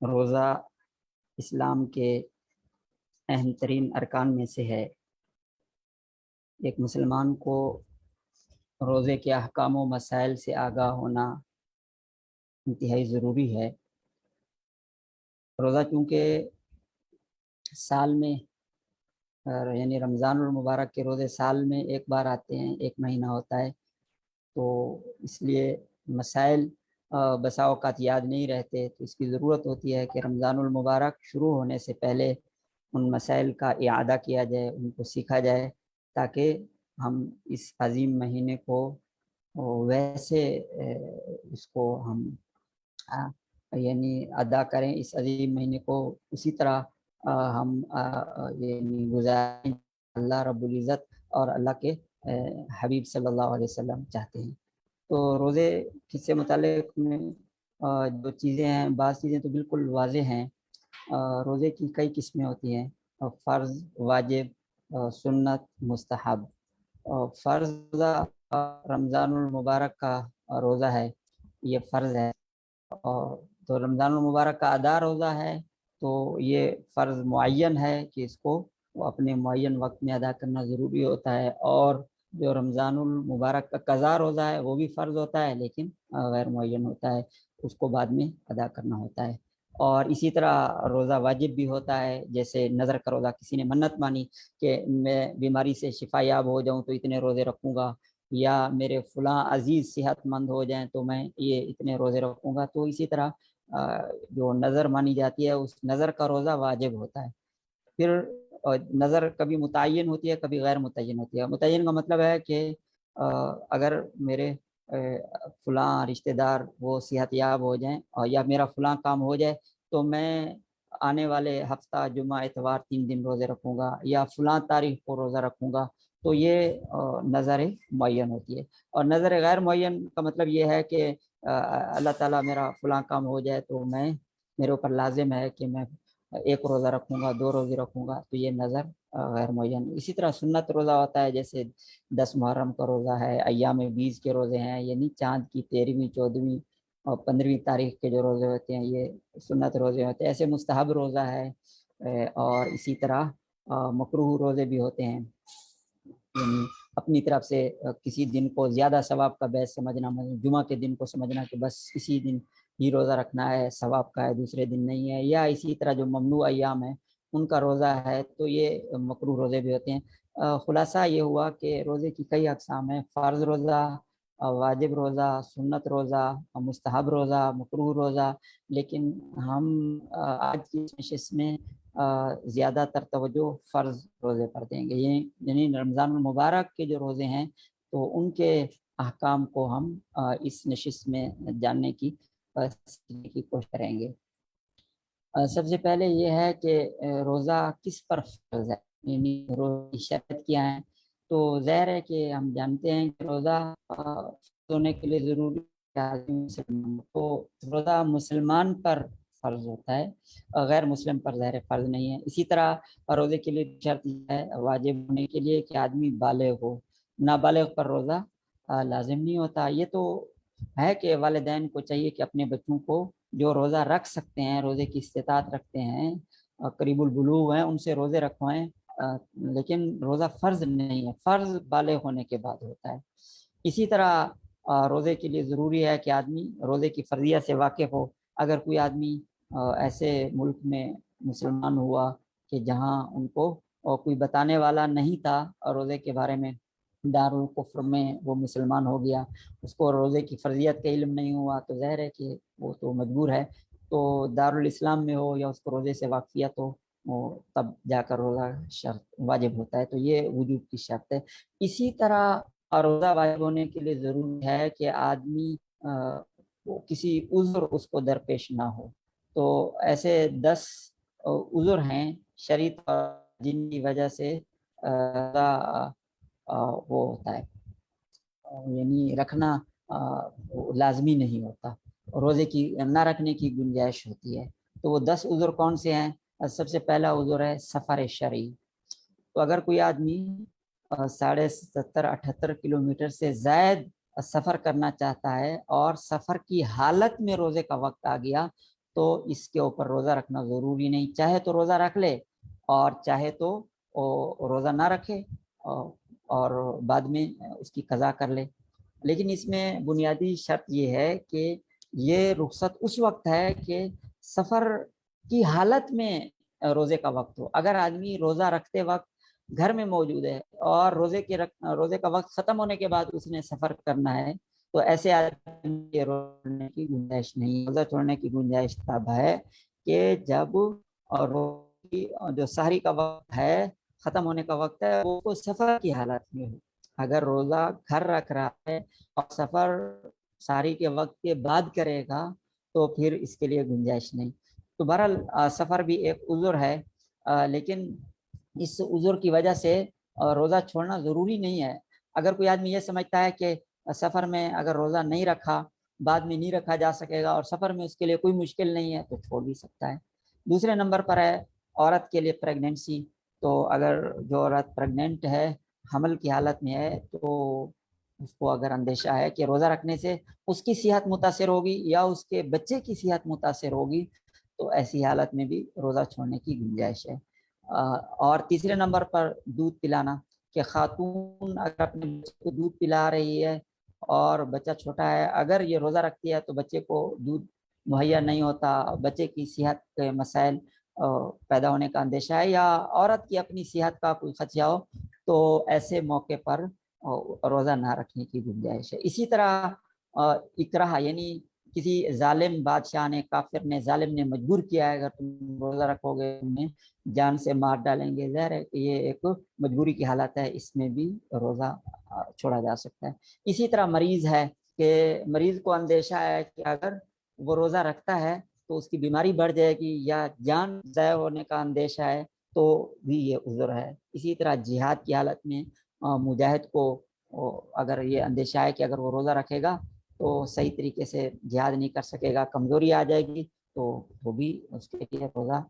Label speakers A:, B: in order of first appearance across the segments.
A: روزہ اسلام کے اہم ترین ارکان میں سے ہے۔ ایک مسلمان کو روزے کے احکام و مسائل سے آگاہ ہونا انتہائی ضروری ہے۔ روزہ چونکہ سال میں یعنی رمضان المبارک کے روزے سال میں ایک بار آتے ہیں، ایک مہینہ ہوتا ہے، تو اس لیے مسائل بسا اوقات یاد نہیں رہتے، تو اس کی ضرورت ہوتی ہے کہ رمضان المبارک شروع ہونے سے پہلے ان مسائل کا اعادہ کیا جائے، ان کو سیکھا جائے، تاکہ ہم اس عظیم مہینے کو ویسے اس کو ہم یعنی ادا کریں، اس عظیم مہینے کو اسی طرح ہم یعنی گزاریں اللہ رب العزت اور اللہ کے حبیب صلی اللہ علیہ وسلم چاہتے ہیں۔ تو روزے سے متعلق میں جو چیزیں ہیں، بعض چیزیں تو بالکل واضح ہیں۔ روزے کی کئی قسمیں ہوتی ہیں، فرض، واجب، سنت، مستحب۔ فرض رمضان المبارک کا روزہ ہے، یہ فرض ہے، اور تو رمضان المبارک کا ادا روزہ ہے، تو یہ فرض معین ہے کہ اس کو وہ اپنے معین وقت میں ادا کرنا ضروری ہوتا ہے۔ اور جو رمضان المبارک کا قضا روزہ ہے وہ بھی فرض ہوتا ہے، لیکن غیر معین ہوتا ہے، اس کو بعد میں ادا کرنا ہوتا ہے۔ اور اسی طرح روزہ واجب بھی ہوتا ہے، جیسے نظر کا روزہ، کسی نے منت مانی کہ میں بیماری سے شفا یاب ہو جاؤں تو اتنے روزے رکھوں گا، یا میرے فلاں عزیز صحت مند ہو جائیں تو میں یہ اتنے روزے رکھوں گا، تو اسی طرح جو نظر مانی جاتی ہے اس نظر کا روزہ واجب ہوتا ہے۔ پھر نظر کبھی متعین ہوتی ہے، کبھی غیر متعین ہوتی ہے۔ متعین کا مطلب ہے کہ اگر میرے فلاں رشتہ دار وہ صحت یاب ہو جائیں اور یا میرا فلاں کام ہو جائے تو میں آنے والے ہفتہ جمعہ اتوار 3 دن روزے رکھوں گا، یا فلاں تاریخ کو روزہ رکھوں گا، تو یہ نظر معین ہوتی ہے۔ اور نظر غیر معین کا مطلب یہ ہے کہ اللہ تعالیٰ میرا فلاں کام ہو جائے تو میرے اوپر لازم ہے کہ میں 1 روزہ رکھوں گا، 2 روزے رکھوں گا، تو یہ نظر غیر معین۔ اسی طرح سنت روزہ ہوتا ہے، جیسے 10 محرم کا روزہ ہے، ایام بیز کے روزے ہیں، یعنی چاند کی 13ویں 14ویں اور 15ویں تاریخ کے جو روزے ہوتے ہیں یہ سنت روزے ہوتے ہیں۔ ایسے مستحب روزہ ہے، اور اسی طرح مکروہ روزے بھی ہوتے ہیں، یعنی اپنی طرف سے کسی دن کو زیادہ ثواب کا باعث سمجھنا، جمعہ کے دن کو سمجھنا کہ بس اسی دن ہی روزہ رکھنا ہے، ثواب کا ہے، دوسرے دن نہیں ہے، یا اسی طرح جو ممنوع ایام ہیں ان کا روزہ ہے، تو یہ مکروہ روزے بھی ہوتے ہیں۔ خلاصہ یہ ہوا کہ روزے کی کئی اقسام ہیں: فرض روزہ، واجب روزہ، سنت روزہ، مستحب روزہ، مکروہ روزہ۔ لیکن ہم آج کی نشست میں زیادہ تر توجہ فرض روزے پر دیں گے، یعنی رمضان المبارک کے جو روزے ہیں تو ان کے احکام کو ہم اس نشست میں جاننے کی کوشش کریں گے۔ سب سے پہلے یہ ہے کہ روزہ کس پر فرض ہے، یعنی روزے کی شرط کیا ہے۔ تو ظاہر ہے کہ ہم جانتے ہیں کہ روزہ ہونے کے لیے ضروری تو روزہ مسلمان پر فرض ہوتا ہے، غیر مسلم پر ظاہر فرض نہیں ہے۔ اسی طرح روزے کے لیے شرط ہے واجب ہونے کے لیے کہ آدمی بالغ ہو، نابالغ پر روزہ لازم نہیں ہوتا۔ یہ تو ہے کہ والدین کو چاہیے کہ اپنے بچوں کو جو روزہ رکھ سکتے ہیں، روزے کی استطاعت رکھتے ہیں، قریب البلوغ ہیں، ان سے روزے رکھوائیں، لیکن روزہ فرض نہیں ہے، فرض بالغ ہونے کے بعد ہوتا ہے۔ اسی طرح روزے کے لیے ضروری ہے کہ آدمی روزے کی فرضیت سے واقف ہو۔ اگر کوئی آدمی ایسے ملک میں مسلمان ہوا کہ جہاں ان کو کوئی بتانے والا نہیں تھا روزے کے بارے میں، دارالکفر میں وہ مسلمان ہو گیا، اس کو روزے کی فرضیت کا علم نہیں ہوا، تو ظاہر ہے کہ وہ تو مجبور ہے، تو دارالاسلام میں ہو یا اس کو روزے سے واقفیت ہو، تب جا کر روزہ شرط واجب ہوتا ہے، تو یہ وجوب کی شرط ہے۔ اسی طرح روزہ واجب ہونے کے لیے ضروری ہے کہ آدمی کسی عذر اس کو درپیش نہ ہو۔ تو ایسے 10 عذر ہیں شرعی جن کی وجہ سے وہ ہوتا ہے، یعنی رکھنا لازمی نہیں ہوتا، روزے کی نہ رکھنے کی گنجائش ہوتی ہے۔ تو وہ 10 عذر کون سے ہیں؟ سب سے پہلا عذر ہے سفر شرعی۔ تو اگر کوئی آدمی 70-78 کلومیٹر سے زائد سفر کرنا چاہتا ہے اور سفر کی حالت میں روزے کا وقت آ گیا، تو اس کے اوپر روزہ رکھنا ضروری نہیں، چاہے تو روزہ رکھ لے اور چاہے تو روزہ نہ رکھے اور بعد میں اس کی قضا کر لے۔ لیکن اس میں بنیادی شرط یہ ہے کہ یہ رخصت اس وقت ہے کہ سفر کی حالت میں روزے کا وقت ہو۔ اگر آدمی روزہ رکھتے وقت گھر میں موجود ہے اور روزے کا وقت ختم ہونے کے بعد اس نے سفر کرنا ہے تو ایسے آدمی کے روزے کی گنجائش نہیں، روزہ چھوڑنے کی گنجائش تب ہے کہ جب جو سحری کا وقت ہے، ختم ہونے کا وقت ہے، وہ سفر کی حالت میں ہو۔ اگر روزہ گھر رکھ رہا ہے اور سفر سحری کے وقت کے بعد کرے گا تو پھر اس کے لیے گنجائش نہیں۔ تو بہرحال سفر بھی ایک عذر ہے، لیکن اس عذر کی وجہ سے روزہ چھوڑنا ضروری نہیں ہے۔ اگر کوئی آدمی یہ سمجھتا ہے کہ سفر میں اگر روزہ نہیں رکھا، بعد میں نہیں رکھا جا سکے گا اور سفر میں اس کے لیے کوئی مشکل نہیں ہے تو چھوڑ بھی سکتا ہے۔ دوسرے نمبر پر ہے عورت کے لیے پریگننسی۔ تو اگر جو عورت پریگننٹ ہے، حمل کی حالت میں ہے، تو اس کو اگر اندیشہ ہے کہ روزہ رکھنے سے اس کی صحت متاثر ہوگی یا اس کے بچے کی صحت متاثر ہوگی تو ایسی حالت میں بھی روزہ چھوڑنے کی گنجائش ہے۔ اور تیسرے نمبر پر دودھ پلانا، کہ خاتون اگر اپنے بچے کو دودھ پلا رہی ہے اور بچہ چھوٹا ہے، اگر یہ روزہ رکھتی ہے تو بچے کو دودھ مہیا نہیں ہوتا، بچے کی صحت کے مسائل پیدا ہونے کا اندیشہ ہے یا عورت کی اپنی صحت کا کوئی خدشہ ہو تو ایسے موقع پر روزہ نہ رکھنے کی گنجائش ہے۔ اسی طرح اکراہ، یعنی کسی ظالم بادشاہ نے، کافر نے، ظالم نے مجبور کیا ہے اگر تم روزہ رکھو گے تمہیں جان سے مار ڈالیں گے، ظاہر ہے کہ یہ ایک مجبوری کی حالت ہے، اس میں بھی روزہ چھوڑا جا سکتا ہے۔ اسی طرح مریض ہے کہ مریض کو اندیشہ ہے کہ اگر وہ روزہ رکھتا ہے تو اس کی بیماری بڑھ جائے گی یا جان ضائع ہونے کا اندیشہ ہے تو بھی یہ عذر ہے۔ اسی طرح جہاد کی حالت میں مجاہد کو اگر یہ اندیشہ ہے کہ اگر وہ روزہ رکھے گا تو صحیح طریقے سے جہاد نہیں کر سکے گا، کمزوری آ جائے گی، تو وہ بھی اس کے لیے روزہ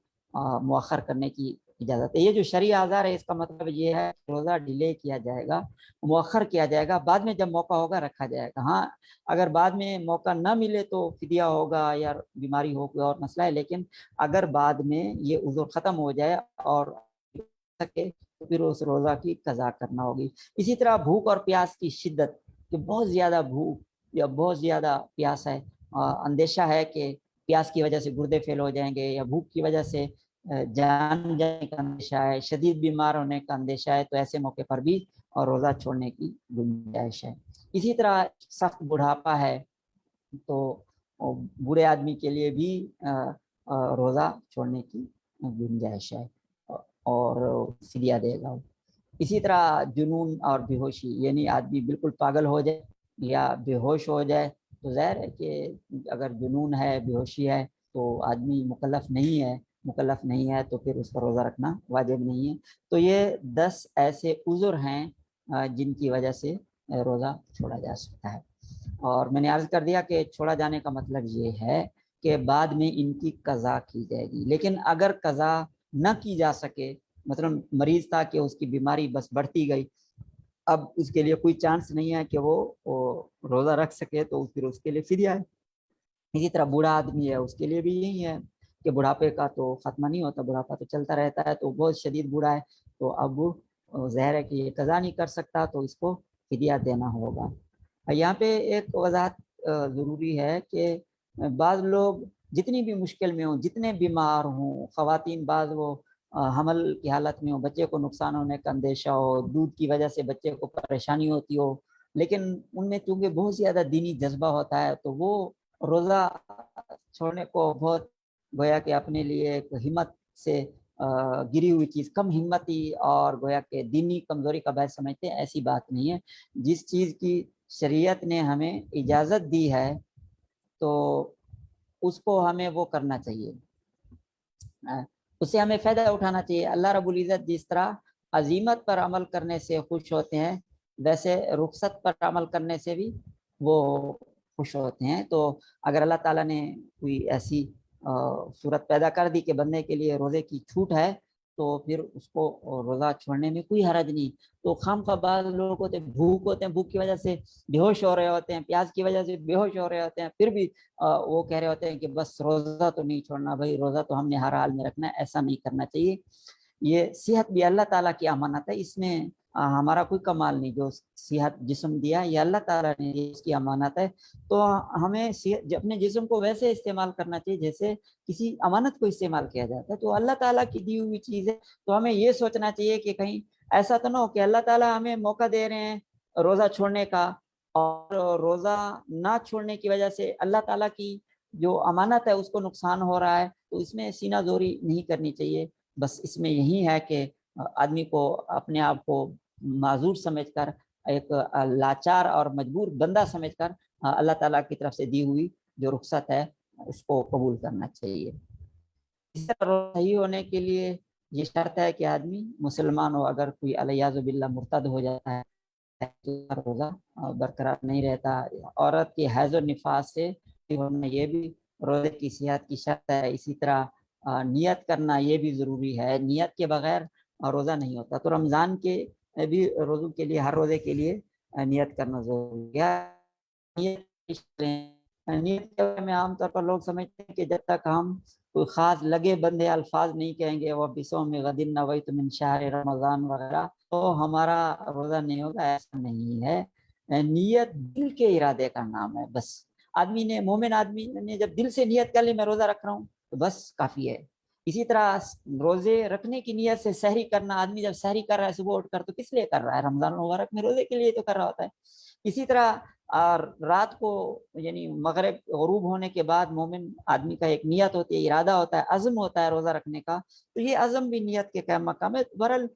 A: مؤخر کرنے کی اجازت ہے۔ یہ جو شرعی آزار ہے اس کا مطلب یہ ہے کہ روزہ ڈیلے کیا جائے گا، مؤخر کیا جائے گا، بعد میں جب موقع ہوگا رکھا جائے گا۔ ہاں اگر بعد میں موقع نہ ملے تو فدیہ ہوگا یا بیماری ہوگی اور مسئلہ ہے، لیکن اگر بعد میں یہ عذر ختم ہو جائے اور سکے تو پھر اس روزہ کی قضا کرنا ہوگی۔ اسی طرح بھوک اور پیاس کی شدت، کہ بہت زیادہ بھوک یا بہت زیادہ پیاس ہے، اندیشہ ہے کہ پیاس کی وجہ سے گردے فیل ہو جائیں گے یا بھوک کی وجہ سے جان جانے کا اندیشہ ہے، شدید بیمار ہونے کا اندیشہ ہے، تو ایسے موقع پر بھی روزہ چھوڑنے کی گنجائش ہے۔ اسی طرح سخت بڑھاپا ہے تو بوڑھے آدمی کے لیے بھی روزہ چھوڑنے کی گنجائش ہے اور فدیہ دے گا۔ اسی طرح جنون اور بے ہوشی، یعنی آدمی بالکل پاگل ہو جائے یا بے ہوش ہو جائے تو ظاہر ہے کہ اگر جنون ہے، بے ہوشی ہے تو آدمی مکلف نہیں ہے تو پھر اس پر روزہ رکھنا واجب نہیں ہے۔ تو یہ 10 ایسے عذر ہیں جن کی وجہ سے روزہ چھوڑا جا سکتا ہے۔ اور میں نے عرض کر دیا کہ چھوڑا جانے کا مطلب یہ ہے کہ بعد میں ان کی قضا کی جائے گی، لیکن اگر قضا نہ کی جا سکے، مثلا مریض تھا کہ اس کی بیماری بس بڑھتی گئی، اب اس کے لیے کوئی چانس نہیں ہے کہ وہ روزہ رکھ سکے تو پھر اس کے لیے فدیہ ہے۔ اسی طرح بوڑھا آدمی ہے، اس کے لیے بھی یہی ہے کہ بڑھاپے کا تو ختمہ نہیں ہوتا، بڑھاپا تو چلتا رہتا ہے، تو بہت شدید بوڑھا ہے تو اب ظاہر ہے کہ یہ قضا نہیں کر سکتا تو اس کو فدیہ دینا ہوگا۔ یہاں پہ ایک وضاحت ضروری ہے کہ بعض لوگ جتنی بھی مشکل میں ہوں، جتنے بیمار ہوں، خواتین بعض وہ حمل کی حالت میں ہو، بچے کو نقصان ہونے کا اندیشہ ہو، دودھ کی وجہ سے بچے کو پریشانی ہوتی ہو، لیکن ان میں چونکہ بہت زیادہ دینی جذبہ ہوتا ہے تو وہ روزہ چھوڑنے کو بہت گویا کہ اپنے لیے ایک ہمت سے گری ہوئی چیز، کم ہمتی اور گویا کہ دینی کمزوری کا باعث سمجھتے ہیں۔ ایسی بات نہیں ہے، جس چیز کی شریعت نے ہمیں اجازت دی ہے تو اس کو ہمیں وہ کرنا چاہیے، اس سے ہمیں فائدہ اٹھانا چاہیے۔ اللہ رب العزت جس طرح عزیمت پر عمل کرنے سے خوش ہوتے ہیں ویسے رخصت پر عمل کرنے سے بھی وہ خوش ہوتے ہیں۔ تو اگر اللہ تعالیٰ نے کوئی ایسی صورت پیدا کر دی کہ بندے کے لیے روزے کی چھوٹ ہے تو پھر اس کو روزہ چھوڑنے میں کوئی حرج نہیں. تو خواہ بعض لوگ ہوتے ہیں بھوک ہوتے ہیں، بھوک کی وجہ سے بے ہوش ہو رہے ہوتے ہیں، پیاس کی وجہ سے بے ہوش ہو رہے ہوتے ہیں، پھر بھی وہ کہہ رہے ہوتے ہیں کہ بس روزہ تو نہیں چھوڑنا بھائی، روزہ تو ہم نے ہر حال میں رکھنا ہے. ایسا نہیں کرنا چاہیے. یہ صحت بھی اللہ تعالیٰ کی امانت ہے، اس میں ہمارا کوئی کمال نہیں. جو صحت جسم دیا یہ اللہ تعالیٰ نے اس کی امانت ہے. تو ہمیں اپنے جسم کو ویسے استعمال کرنا چاہیے جیسے کسی امانت کو استعمال کیا جاتا ہے. تو اللہ تعالیٰ کی دی ہوئی چیز ہے، تو ہمیں یہ سوچنا چاہیے کہ کہیں ایسا تو نہ ہو کہ اللہ تعالیٰ ہمیں موقع دے رہے ہیں روزہ چھوڑنے کا، اور روزہ نہ چھوڑنے کی وجہ سے اللہ تعالیٰ کی جو امانت ہے اس کو نقصان ہو رہا ہے. تو اس میں سینہ زوری نہیں کرنی چاہیے. بس اس میں یہی ہے کہ آدمی کو اپنے آپ کو معذور سمجھ کر، ایک لاچار اور مجبور بندہ سمجھ کر اللہ تعالیٰ کی طرف سے دی ہوئی جو رخصت ہے اس کو قبول کرنا چاہیے. اس طرح صحیح ہونے کے لیے یہ شرط ہے کہ آدمی مسلمان ہو. اگر کوئی الیاذ باللہ مرتد ہو جاتا ہے تو روزہ برقرار نہیں رہتا. عورت کی حیض و نفاس سے ہونا یہ بھی روزے کی صحت کی شرط ہے. اسی طرح نیت کرنا یہ بھی ضروری ہے، نیت کے بغیر روزہ نہیں ہوتا. تو رمضان کے بھی روزوں کے لیے، ہر روزے کے لیے نیت کرنا ضروری ہے. نیت کے بارے میں عام طور پر لوگ سمجھتے ہیں کہ جب تک ہم کوئی خاص لگے بندے الفاظ نہیں کہیں گے، وہ بصوم غد نویت من شہر رمضان وغیرہ، تو ہمارا روزہ نہیں ہوگا. ایسا نہیں ہے. نیت دل کے ارادے کا نام ہے. بس آدمی نے، مومن آدمی نے جب دل سے نیت کر لی میں روزہ رکھ رہا ہوں تو بس کافی ہے. اسی طرح روزے رکھنے کی نیت سے سحری کرنا، آدمی جب سحری کر رہا ہے صبح اٹھ کر تو کس لیے کر رہا ہے؟ رمضان المبارک میں روزے کے لیے تو کر رہا ہوتا ہے. اسی طرح اور رات کو یعنی مغرب غروب ہونے کے بعد مومن آدمی کا ایک نیت ہوتی ہے، ارادہ ہوتا ہے، عزم ہوتا ہے روزہ رکھنے کا. تو یہ عزم بھی نیت کے قائم مقام ہے. بہرحال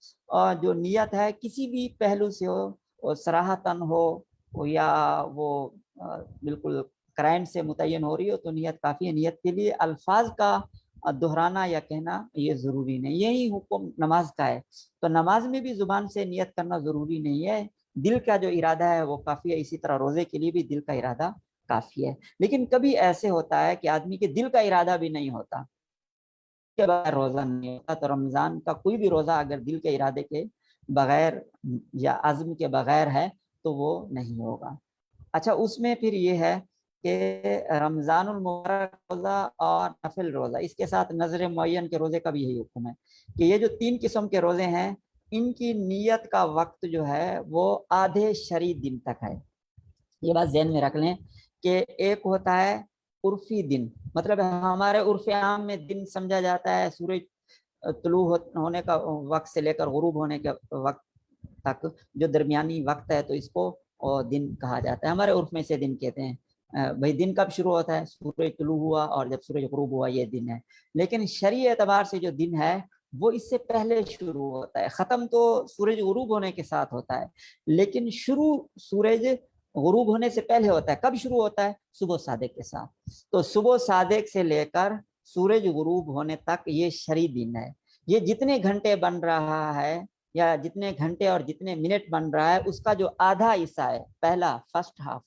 A: جو نیت ہے کسی بھی پہلو سے ہو، صراحتاً ہو یا وہ بالکل کرائن سے متعین ہو رہی ہو، تو نیت کافی ہے. نیت کے لیے الفاظ کا دہرانا یا کہنا یہ ضروری نہیں. یہی حکم نماز کا ہے. تو نماز میں بھی زبان سے نیت کرنا ضروری نہیں ہے، دل کا جو ارادہ ہے وہ کافی ہے. اسی طرح روزے کے لیے بھی دل کا ارادہ کافی ہے. لیکن کبھی ایسے ہوتا ہے کہ آدمی کے دل کا ارادہ بھی نہیں ہوتا کے بغیر روزہ نہیں ہوتا. تو رمضان کا کوئی بھی روزہ اگر دل کے ارادے کے بغیر یا عزم کے بغیر ہے تو وہ نہیں ہوگا. اچھا، اس میں پھر یہ ہے کہ رمضان المبارک روزہ اور نفل روزہ، اس کے ساتھ نظر معین کے روزے کا بھی یہی حکم ہے کہ یہ جو 3 قسم کے روزے ہیں ان کی نیت کا وقت جو ہے وہ آدھے شرعی دن تک ہے. یہ بات ذہن میں رکھ لیں کہ ایک ہوتا ہے عرفی دن، مطلب ہمارے عرف عام میں دن سمجھا جاتا ہے سورج طلوع ہونے کا وقت سے لے کر غروب ہونے کے وقت تک جو درمیانی وقت ہے، تو اس کو دن کہا جاتا ہے. ہمارے عرف میں سے دن کہتے ہیں. بھائی دن کب شروع ہوتا ہے؟ سورج طلوع ہوا اور جب سورج غروب ہوا، یہ دن ہے. لیکن شرعی اعتبار سے جو دن ہے وہ اس سے پہلے شروع ہوتا ہے. ختم تو سورج غروب ہونے کے ساتھ ہوتا ہے، لیکن شروع سورج غروب ہونے سے پہلے ہوتا ہے. کب شروع ہوتا ہے؟ صبح صادق کے ساتھ. تو صبح صادق سے لے کر سورج غروب ہونے تک یہ شرعی دن ہے. یہ جتنے گھنٹے بن رہا ہے یا جتنے گھنٹے اور جتنے منٹ بن رہا ہے اس کا جو آدھا حصہ ہے، پہلا فرسٹ ہاف،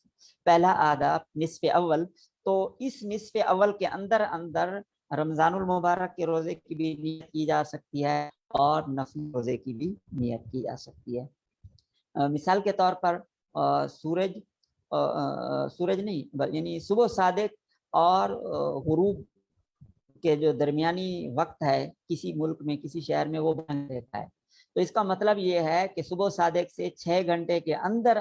A: پہلا آدھا نصف اول، تو اس نصف اول کے اندر رمضان المبارک کے روزے کی بھی نیت کی جا سکتی ہے اور نفل روزے کی بھی نیت کی جا سکتی ہے. مثال کے طور پر سورج نہیں یعنی صبح صادق اور غروب کے جو درمیانی وقت ہے کسی ملک میں، کسی شہر میں، وہ بن رہتا ہے. تو اس کا مطلب یہ ہے کہ صبح صادق سے 6 گھنٹے کے اندر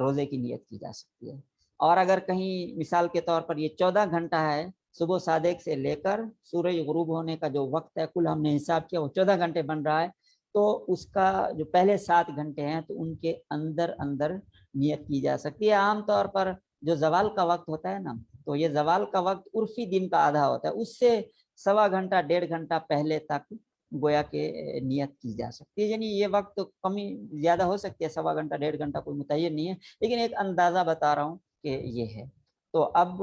A: روزے کی نیت کی جا سکتی ہے. اور اگر کہیں مثال کے طور پر یہ 14 گھنٹہ ہے، صبح صادق سے لے کر سورج غروب ہونے کا جو وقت ہے کل ہم نے حساب کیا وہ 14 گھنٹے بن رہا ہے، تو اس کا جو پہلے 7 گھنٹے ہیں تو ان کے اندر نیت کی جا سکتی ہے. عام طور پر جو زوال کا وقت ہوتا ہے نا، تو یہ زوال کا وقت عرفی دن کا آدھا ہوتا ہے، اس سے 1.25 گھنٹہ 1.5 گھنٹہ پہلے تک گویا کہ نیت کی جا سکتی ہے. یعنی یہ وقت کمی زیادہ ہو سکتی ہے، 1.25 گھنٹہ 1.5 گھنٹہ کوئی متعین نہیں ہے، لیکن ایک اندازہ بتا رہا ہوں کہ یہ ہے. تو اب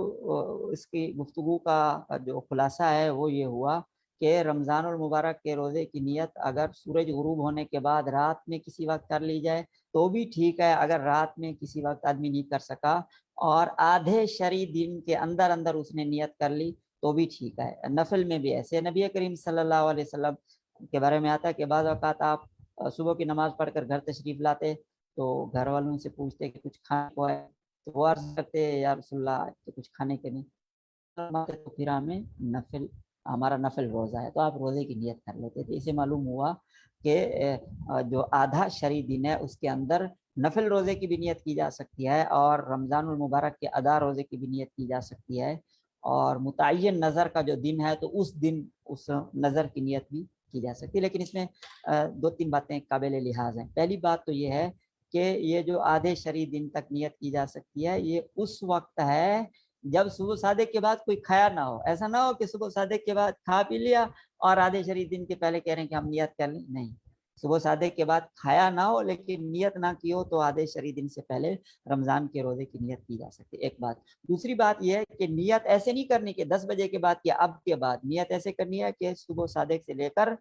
A: اس کی گفتگو کا جو خلاصہ ہے وہ یہ ہوا کہ رمضان المبارک کے روزے کی نیت اگر سورج غروب ہونے کے بعد رات میں کسی وقت کر لی جائے تو بھی ٹھیک ہے. اگر رات میں کسی وقت آدمی نہیں کر سکا اور آدھے شرعی دن کے اندر اس نے نیت کر لی تو بھی ٹھیک ہے. نفل میں بھی ایسے نبی کریم صلی اللہ علیہ وسلم کے بارے میں آتا ہے کہ بعض اوقات آپ صبح کی نماز پڑھ کر گھر تشریف لاتے تو گھر والوں سے پوچھتے کہ کچھ کھانے کو ہے، تو وہ عرض کرتے یا رسول اللہ کہ کچھ کھانے کے نہیں، تو پھر ہمارا نفل روزہ ہے، تو آپ روزے کی نیت کر لیتے تھے۔ اسے معلوم ہوا کہ جو آدھا شرعی دن ہے اس کے اندر نفل روزے کی بھی نیت کی جا سکتی ہے، اور رمضان المبارک کے ادا روزے کی بھی نیت کی جا سکتی ہے، اور متعین نظر کا جو دن ہے تو اس دن اس نظر کی نیت بھی کی جا سکتی ہے۔ لیکن اس میں دو تین باتیں قابل لحاظ ہیں۔ پہلی بات تو یہ ہے کہ یہ جو آدھے شرعی دن تک نیت کی جا سکتی ہے، یہ اس وقت ہے جب صبح صادق کے بعد کوئی کھایا نہ ہو۔ ایسا نہ ہو کہ صبح صادق کے بعد کھا پی لیا اور آدھے شرعی دن کے پہلے کہہ رہے ہیں کہ ہم نیت کر لیں، نہیں، صبح صادق کے بعد کھایا نہ ہو لیکن نیت نہ کی ہو تو آدھے شرعی دن سے پہلے رمضان کے روزے کی نیت کی جا سکتی ہے، ایک بات۔ دوسری بات یہ ہے کہ نیت ایسے نہیں کرنی کہ 10 بجے کے بعد یا اب کے بعد، نیت ایسے کرنی ہے کہ صبح صادق سے لے کر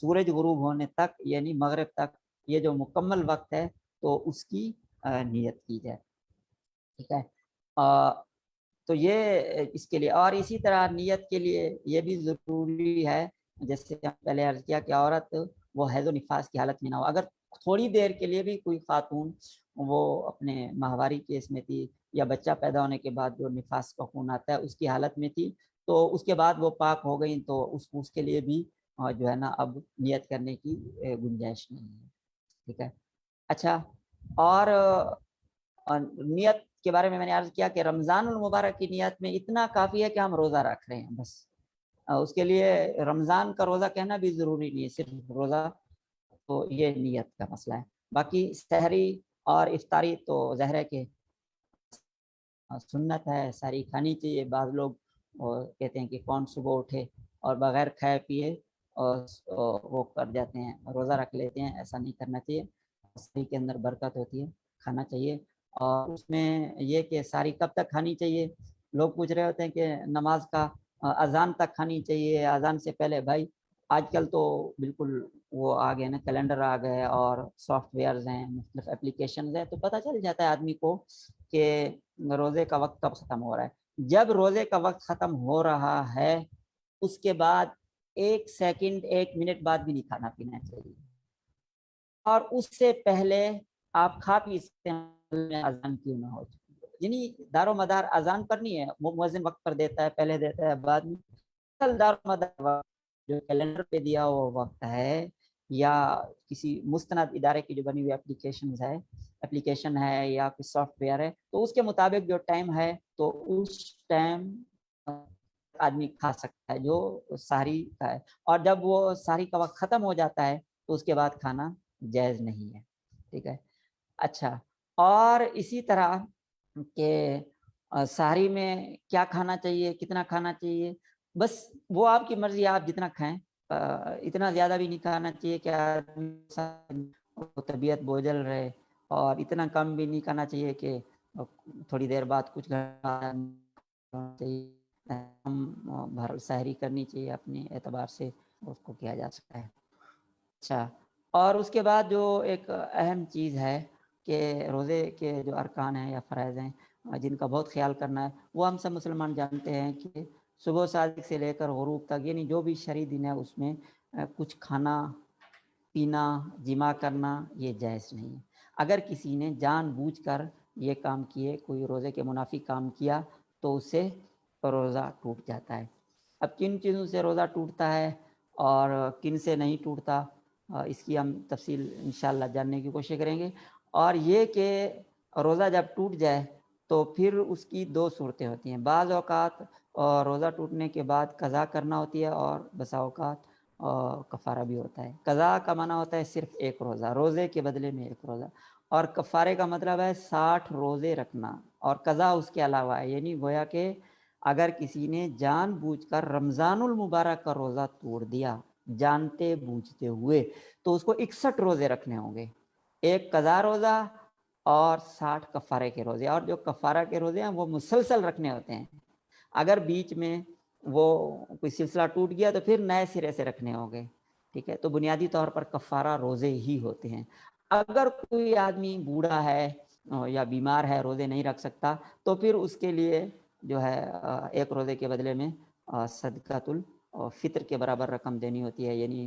A: سورج غروب ہونے تک، یعنی مغرب تک، یہ جو مکمل وقت ہے تو اس کی نیت کی جائے، ٹھیک ہے۔ تو یہ اس کے لیے، اور اسی طرح نیت کے لیے یہ بھی ضروری ہے، جیسے ہم پہلے عرض کیا کہ عورت وہ حیض و نفاس کی حالت میں نہ ہو۔ اگر تھوڑی دیر کے لیے بھی کوئی خاتون وہ اپنے ماہواری کیس میں تھی یا بچہ پیدا ہونے کے بعد جو نفاس کا خون آتا ہے اس کی حالت میں تھی، تو اس کے بعد وہ پاک ہو گئی تو اس کے لیے بھی جو ہے نا اب نیت کرنے کی گنجائش نہیں ہے، ٹھیک ہے۔ اچھا، اور نیت کے بارے میں نے عرض کیا کہ رمضان المبارک کی نیت میں اتنا کافی ہے کہ ہم روزہ رکھ رہے ہیں، بس اس کے لیے رمضان کا روزہ کہنا بھی ضروری نہیں ہے، صرف روزہ، تو یہ نیت کا مسئلہ ہے۔ باقی سحری اور افطاری تو ظاہر ہے کہ سنت ہے، سحری کھانی چاہیے۔ بعض لوگ کہتے ہیں کہ کون صبح اٹھے اور بغیر کھائے پیے اور وہ کر جاتے ہیں، روزہ رکھ لیتے ہیں، ایسا نہیں کرنا چاہیے۔ سحری کے اندر برکت ہوتی ہے، کھانا چاہیے۔ اور اس میں یہ کہ سحری کب تک کھانی چاہیے، لوگ پوچھ رہے ہوتے ہیں کہ نماز کا اذان تک کھانی چاہیے، اذان سے پہلے۔ بھائی آج کل تو بالکل وہ آ گئے نا، کیلنڈر آ گئے اور سافٹ ویئرز ہیں، مختلف اپلیکیشنز ہیں، تو پتہ چل جاتا ہے آدمی کو کہ روزے کا وقت کب ختم ہو رہا ہے۔ جب روزے کا وقت ختم ہو رہا ہے اس کے بعد 1 سیکنڈ 1 منٹ بعد بھی نہیں کھانا پینا چاہیے، اور اس سے پہلے آپ کھا پی سکتے ہیں، اذان کیوں نہ ہو، یعنی دار و مدار اذان پر نہیں ہے، مؤذن وقت پر دیتا ہے، پہلے دیتا ہے بعد میں، دار و مدار جو کیلنڈر پہ دیا ہوا وقت ہے یا کسی مستند ادارے کی جو بنی ہوئی اپلیکیشن ہے یا کوئی سافٹ ویئر ہے، تو اس کے مطابق جو ٹائم ہے تو اس ٹائم آدمی کھا سکتا ہے جو سحری کا ہے، اور جب وہ سحری کا وقت ختم ہو جاتا ہے تو اس کے بعد کھانا جائز نہیں ہے، ٹھیک ہے۔ اچھا، اور اسی طرح کہ سحری میں کیا کھانا چاہیے، کتنا کھانا چاہیے، بس وہ آپ کی مرضی، آپ جتنا کھائیں، اتنا زیادہ بھی نہیں کھانا چاہیے کہ طبیعت بوجھل رہے، اور اتنا کم بھی نہیں کھانا چاہیے کہ تھوڑی دیر بعد کچھ بھر سحری کرنی چاہیے، اپنے اعتبار سے اس کو کیا جا سکتا ہے۔ اچھا، اور اس کے بعد جو ایک اہم چیز ہے کہ روزے کے جو ارکان ہیں یا فرائض ہیں جن کا بہت خیال کرنا ہے، وہ ہم سب مسلمان جانتے ہیں کہ صبح صادق سے لے کر غروب تک، یعنی جو بھی شرعی دن ہے اس میں کچھ کھانا پینا جمع کرنا یہ جائز نہیں ہے۔ اگر کسی نے جان بوجھ کر یہ کام کیے، کوئی روزے کے منافی کام کیا، تو اس سے روزہ ٹوٹ جاتا ہے۔ اب کن چیزوں سے روزہ ٹوٹتا ہے اور کن سے نہیں ٹوٹتا، اس کی ہم تفصیل انشاءاللہ جاننے کی کوشش کریں گے۔ اور یہ کہ روزہ جب ٹوٹ جائے تو پھر اس کی 2 صورتیں ہوتی ہیں، بعض اوقات روزہ ٹوٹنے کے بعد قضا کرنا ہوتی ہے، اور بسا اوقات کفارہ بھی ہوتا ہے۔ قضا کا معنی ہوتا ہے صرف 1 روزہ، روزے کے بدلے میں 1 روزہ، اور کفارے کا مطلب ہے 60 روزے رکھنا، اور قضا اس کے علاوہ ہے، یعنی گویا کہ اگر کسی نے جان بوجھ کر رمضان المبارک کا روزہ توڑ دیا جانتے بوجھتے ہوئے، تو اس کو 61 روزے رکھنے ہوں گے، 1 قضا روزہ اور 60 کفارے کے روزے، اور جو کفارہ کے روزے ہیں وہ مسلسل رکھنے ہوتے ہیں۔ اگر بیچ میں وہ کوئی سلسلہ ٹوٹ گیا تو پھر نئے سرے سے رکھنے ہوں گے، ٹھیک ہے۔ تو بنیادی طور پر کفارہ روزے ہی ہوتے ہیں۔ اگر کوئی آدمی بوڑھا ہے یا بیمار ہے، روزے نہیں رکھ سکتا، تو پھر اس کے لیے جو ہے 1 روزے کے بدلے میں صدقۃ الفطر کے برابر رقم دینی ہوتی ہے، یعنی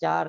A: 4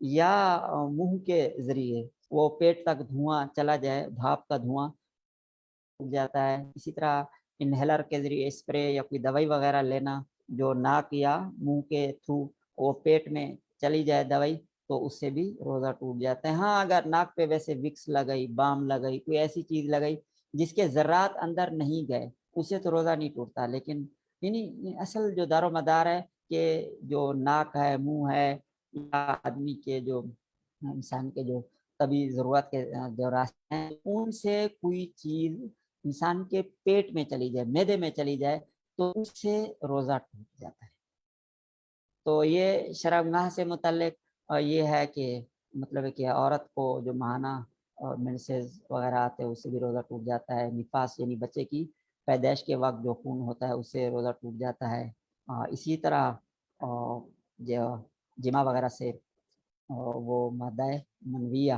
A: یا منہ کے ذریعے وہ پیٹ تک دھواں چلا جائے، بھاپ کا دھواں جاتا ہے. اسی طرح انہیلر کے ذریعے اسپرے یا کوئی دوائی وغیرہ لینا جو ناک یا منہ کے تھرو وہ پیٹ میں چلی جائے دوائی، تو اس سے بھی روزہ ٹوٹ جاتا ہے. ہاں اگر ناک پہ ویسے وکس لگئی، بام لگئی، کوئی ایسی چیز لگئی جس کے ذرات اندر نہیں گئے، اس سے تو روزہ نہیں ٹوٹتا. لیکن یعنی اصل جو دار و مدار ہے کہ جو ناک ہے، منہ ہے، یا آدمی کے جو انسان کے جو طبی ضرورت کے جو راستے ہیں ان سے کوئی چیز انسان کے پیٹ میں چلی جائے، معدے میں چلی جائے، تو اس سے روزہ ٹوٹ جاتا ہے. تو یہ شرع گناہ سے متعلق یہ ہے کہ مطلب ہے کہ عورت کو جو ماہانہ اور منسز وغیرہ آتے ہیں اس سے بھی روزہ ٹوٹ جاتا ہے. نفاس یعنی بچے کی پیدائش کے وقت جو خون ہوتا ہے اس سے روزہ ٹوٹ جاتا ہے. اسی طرح جو جمع وغیرہ سے وہ مادہ منویہ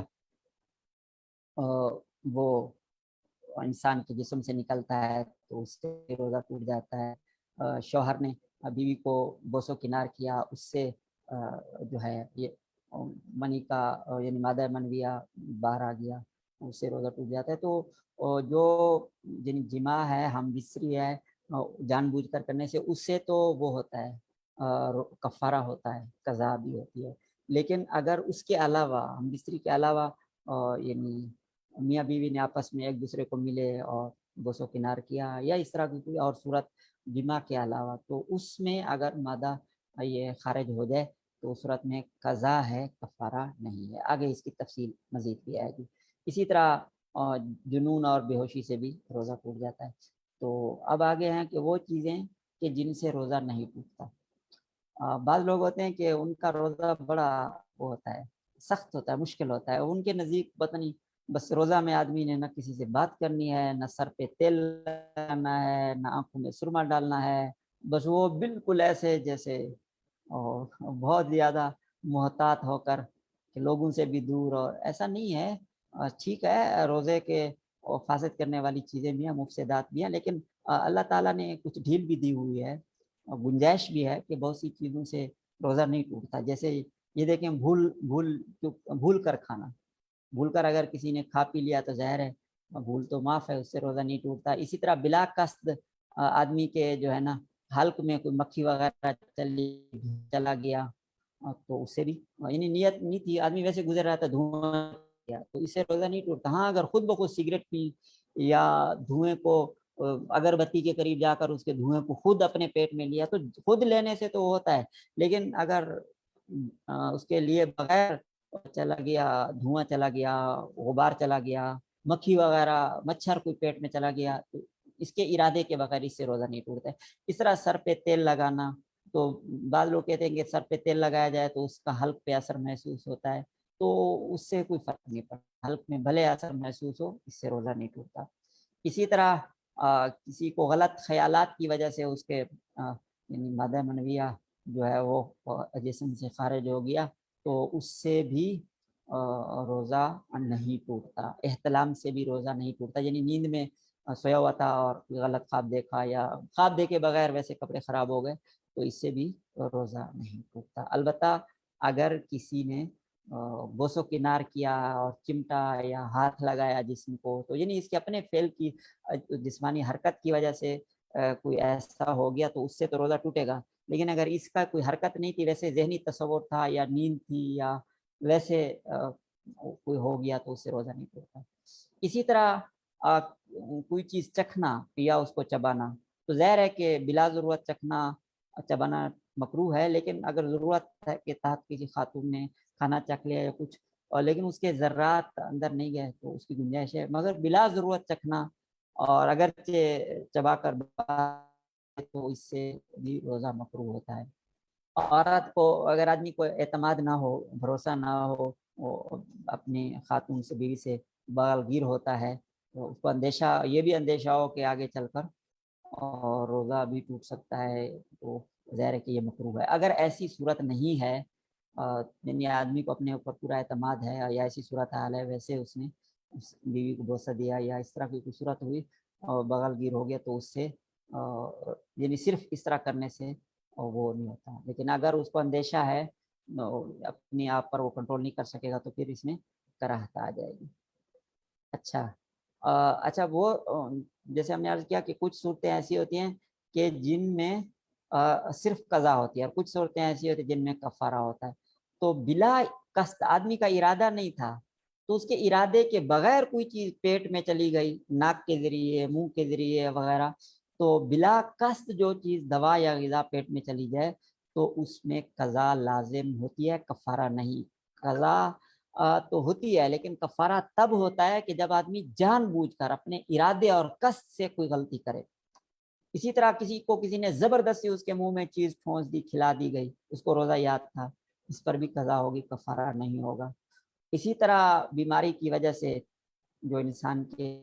A: وہ انسان کے جسم سے نکلتا ہے تو اس سے روزہ ٹوٹ جاتا ہے. شوہر نے بیوی کو بوس و کنار کیا، اس سے جو ہے یہ منی کا یعنی مادہ منویہ باہر آ گیا، اس سے روزہ ٹوٹ جاتا ہے. تو جو جمع ہے، ہم بستری ہے جان بوجھ کر کرنے سے، اس سے تو وہ ہوتا ہے کفارہ ہوتا ہے، قضا بھی ہوتی ہے. لیکن اگر اس کے علاوہ ہم بستری کے علاوہ یعنی میاں بیوی نے آپس میں ایک دوسرے کو ملے اور بوس و کنار کیا یا اس طرح کی کوئی اور صورت جمع کے علاوہ، تو اس میں اگر مادہ یہ خارج ہو جائے تو اس صورت میں قضا ہے، کفارہ نہیں ہے. آگے اس کی تفصیل مزید بھی آئے گی. اسی طرح جنون اور بے ہوشی سے بھی روزہ ٹوٹ جاتا ہے. تو اب آگے ہیں کہ وہ چیزیں کہ جن سے روزہ نہیں ٹوٹتا. بعض لوگ ہوتے ہیں کہ ان کا روزہ بڑا وہ ہوتا ہے، سخت ہوتا ہے، مشکل ہوتا ہے. ان کے نزدیک پتہ نہیں بس روزہ میں آدمی نے نہ کسی سے بات کرنی ہے، نہ سر پہ تیل لگانا ہے، نہ آنکھوں میں سرما ڈالنا ہے. بس وہ بالکل ایسے جیسے بہت زیادہ محتاط ہو کر کہ لوگوں سے بھی دور. اور ایسا نہیں ہے. ٹھیک ہے روزے کے حفاظت کرنے والی چیزیں بھی ہیں، مفسدات بھی ہیں، لیکن اللہ تعالیٰ نے کچھ ڈھیل بھی دی ہوئی ہے، گنجائش بھی ہے کہ بہت سی چیزوں سے روزہ نہیں ٹوٹتا. جیسے یہ دیکھیں بھول کر کھانا، بھول کر اگر کسی نے کھا پی لیا تو ظاہر ہے بھول تو معاف ہے، اس سے روزہ نہیں ٹوٹتا. اسی طرح بلا قصد آدمی کے جو ہے نا حلق میں کوئی مکھی وغیرہ چلا گیا تو اس سے بھی یعنی نیت نہیں تھی، آدمی ویسے گزر رہا تھا، دھواں کیا تو اس سے روزہ نہیں ٹوٹتا. ہاں اگر خود بخود سگریٹ پی یا دھوئیں کو اگربتی کے قریب جا کر اس کے دھوئیں کو خود اپنے پیٹ میں لیا تو خود لینے سے تو ہوتا ہے. لیکن اگر اس کے لیے بغیر چلا گیا، دھواں چلا گیا، غبار چلا گیا، مکھی وغیرہ مچھر کوئی پیٹ میں چلا گیا تو اس کے ارادے کے بغیر اس سے روزہ نہیں ٹوٹتا ہے. اس طرح سر پہ تیل لگانا، تو بعض لوگ کہتے ہیں کہ سر پہ تیل لگایا جائے تو اس کا حلق پہ اثر محسوس ہوتا ہے، تو اس سے کوئی فرق نہیں پڑتا. حلق میں بھلے اثر محسوس ہو، اس سے روزہ نہیں ٹوٹتا. اسی طرح کسی کو غلط خیالات کی وجہ سے اس کے یعنی مادہ منویہ جو ہے وہ جسم سے خارج ہو گیا تو اس سے بھی روزہ نہیں ٹوٹتا. احتلام سے بھی روزہ نہیں ٹوٹتا، یعنی نیند میں سویا ہوا تھا اور غلط خواب دیکھا یا خواب دیکھے بغیر ویسے کپڑے خراب ہو گئے تو اس سے بھی روزہ نہیں ٹوٹتا. البتہ اگر کسی نے بوس و کنار کیا اور چمٹا یا ہاتھ لگایا جسم کو، تو یعنی اس کے اپنے فعل کی جسمانی حرکت کی وجہ سے کوئی ایسا ہو گیا تو اس سے تو روزہ ٹوٹے گا. لیکن اگر اس کا کوئی حرکت نہیں تھی، ویسے ذہنی تصور تھا یا نیند تھی یا ویسے کوئی ہو گیا تو اس سے روزہ نہیں ٹوٹتا. اسی طرح کوئی چیز چکھنا یا اس کو چبانا، تو ظاہر ہے کہ بلا ضرورت چکھنا چبانا مکروہ ہے. لیکن اگر ضرورت ہے کہ تحت کسی خاتون نے کھانا چکھ لیا یا کچھ لیکن اس کے ذرات اندر نہیں گئے تو اس کی گنجائش ہے. مگر بلا ضرورت چکھنا اور اگرچہ چبا کر تو اس سے بھی روزہ مکروہ ہوتا ہے. عورت کو اگر آدمی کو اعتماد نہ ہو، بھروسہ نہ ہو، وہ اپنی خاتون سے، بیوی سے بغل گیر ہوتا ہے تو اس کو اندیشہ، یہ بھی اندیشہ ہو کہ آگے چل کر اور روزہ بھی ٹوٹ سکتا ہے، تو ظاہر ہے کہ یہ مکروہ ہے. اگر ایسی صورت نہیں ہے یعنی آدمی کو اپنے اوپر پورا اعتماد ہے یا ایسی صورت حال ہے، ویسے اس نے اس بیوی کو بوسہ دیا یا اس طرح کی کوئی صورت ہوئی اور بغل گیر ہو گیا تو اس سے یعنی صرف اس طرح کرنے سے وہ نہیں ہوتا. لیکن اگر اس کو اندیشہ ہے اپنے آپ پر وہ کنٹرول نہیں کر سکے گا تو پھر اس میں کراہت آ جائے گی۔ اچھا اچھا وہ جیسے ہم نے عرض کیا کہ کچھ صورتیں ایسی ہوتی ہیں کہ جن میں صرف قضا ہوتی ہے، اور کچھ صورتیں ایسی ہوتی ہیں جن میں کفارہ ہوتا ہے۔ تو بلا قصد آدمی کا ارادہ نہیں تھا تو اس کے ارادے کے بغیر کوئی چیز پیٹ میں چلی گئی، ناک کے ذریعے، منہ کے ذریعے وغیرہ، تو بلا قصد جو چیز دوا یا غذا پیٹ میں چلی جائے تو اس میں قضا لازم ہوتی ہے، کفارہ نہیں۔ قضا تو ہوتی ہے لیکن کفارہ تب ہوتا ہے کہ جب آدمی جان بوجھ کر اپنے ارادے اور قصد سے کوئی غلطی کرے۔ اسی طرح کسی کو کسی نے زبردستی اس کے منہ میں چیز ٹھونس دی، کھلا دی گئی، اس کو روزہ یاد تھا، اس پر بھی قضا ہوگی، کفارہ نہیں ہوگا۔ اسی طرح بیماری کی وجہ سے جو انسان کے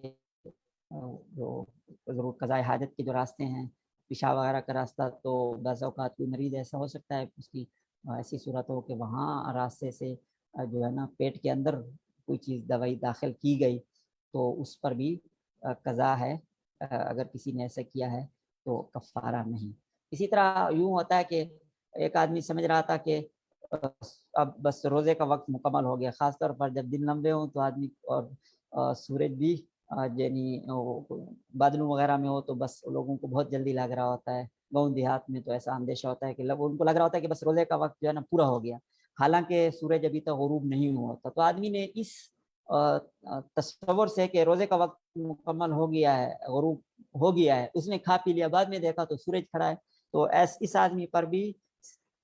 A: جو ضرور قضاء حاجت کے جو راستے ہیں، پیشاب وغیرہ کا راستہ، تو بعض اوقات کوئی مریض ایسا ہو سکتا ہے اس کی ایسی صورت ہو کہ وہاں راستے سے جو ہے نا پیٹ کے اندر کوئی چیز دوائی داخل کی گئی تو اس پر بھی قضا ہے، اگر کسی نے ایسا کیا ہے تو کفارہ نہیں۔ اسی طرح یوں ہوتا ہے کہ ایک آدمی سمجھ رہا تھا کہ اب بس روزے کا وقت مکمل ہو گیا، خاص طور پر جب دن لمبے ہوں تو آدمی اور سورج بھی یعنی بادلوں وغیرہ میں ہو تو بس لوگوں کو بہت جلدی لگ رہا ہوتا ہے۔ گاؤں دیہات میں تو ایسا اندیشہ ہوتا ہے کہ ان کو لگ رہا ہوتا ہے کہ بس روزے کا وقت جو ہے نا پورا ہو گیا، حالانکہ سورج ابھی تک غروب نہیں ہوا ہوتا۔ تو آدمی نے اس تصور سے کہ روزے کا وقت مکمل ہو گیا ہے، غروب ہو گیا ہے، اس نے کھا پی لیا، بعد میں دیکھا تو سورج کھڑا ہے، تو اس آدمی پر بھی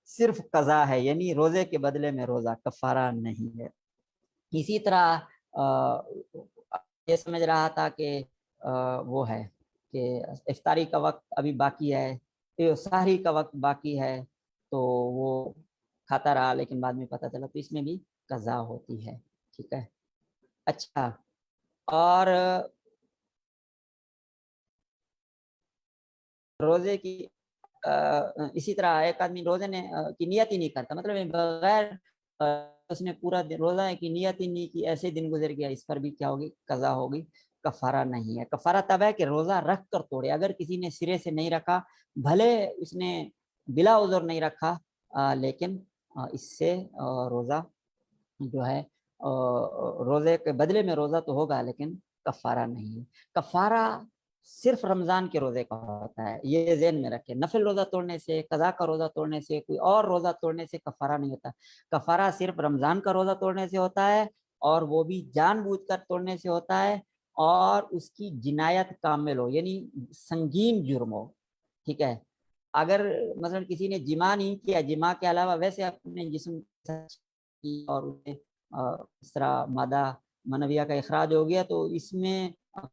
A: صرف قضا ہے، یعنی روزے کے بدلے میں روزہ، کفارہ نہیں ہے۔ اسی طرح یہ سمجھ رہا تھا کہ وہ ہے کہ افطاری کا وقت ابھی باقی ہے، سحری کا وقت باقی ہے، تو وہ کھاتا رہا لیکن بعد میں پتہ چلا، تو اس میں بھی قضا ہوتی ہے، ٹھیک ہے۔ اچھا، اور روزے کی اسی طرح ایک آدمی روزے نے کی نیت ہی نہیں کرتا، مطلب بغیر اس نے پورا روزہ کی نیت ہی نہیں کی، ایسے دن گزر گیا، اس پر بھی کیا ہوگی؟ قضا ہوگی، کفارہ نہیں ہے۔ کفارہ تب ہے کہ روزہ رکھ کر توڑے، اگر کسی نے سرے سے نہیں رکھا، بھلے اس نے بلا عذر نہیں رکھا لیکن اس سے روزہ جو ہے روزے کے بدلے میں روزہ تو ہوگا لیکن کفارہ نہیں ہے۔ کفارہ صرف رمضان کے روزے کا ہوتا ہے، یہ ذہن میں رکھے، نفل روزہ توڑنے سے، قضا کا روزہ توڑنے سے، کوئی اور روزہ توڑنے سے کفارہ نہیں ہوتا۔ کفارہ صرف رمضان کا روزہ توڑنے سے ہوتا ہے، اور وہ بھی جان بوجھ کر توڑنے سے ہوتا ہے، اور اس کی جنایت کامل ہو، یعنی سنگین جرم ہو، ٹھیک ہے۔ اگر مثلا کسی نے جماع نہیں کیا، جماع کے علاوہ ویسے اپنے جسم اور اس طرح مادہ منویہ کا اخراج ہو گیا تو اس میں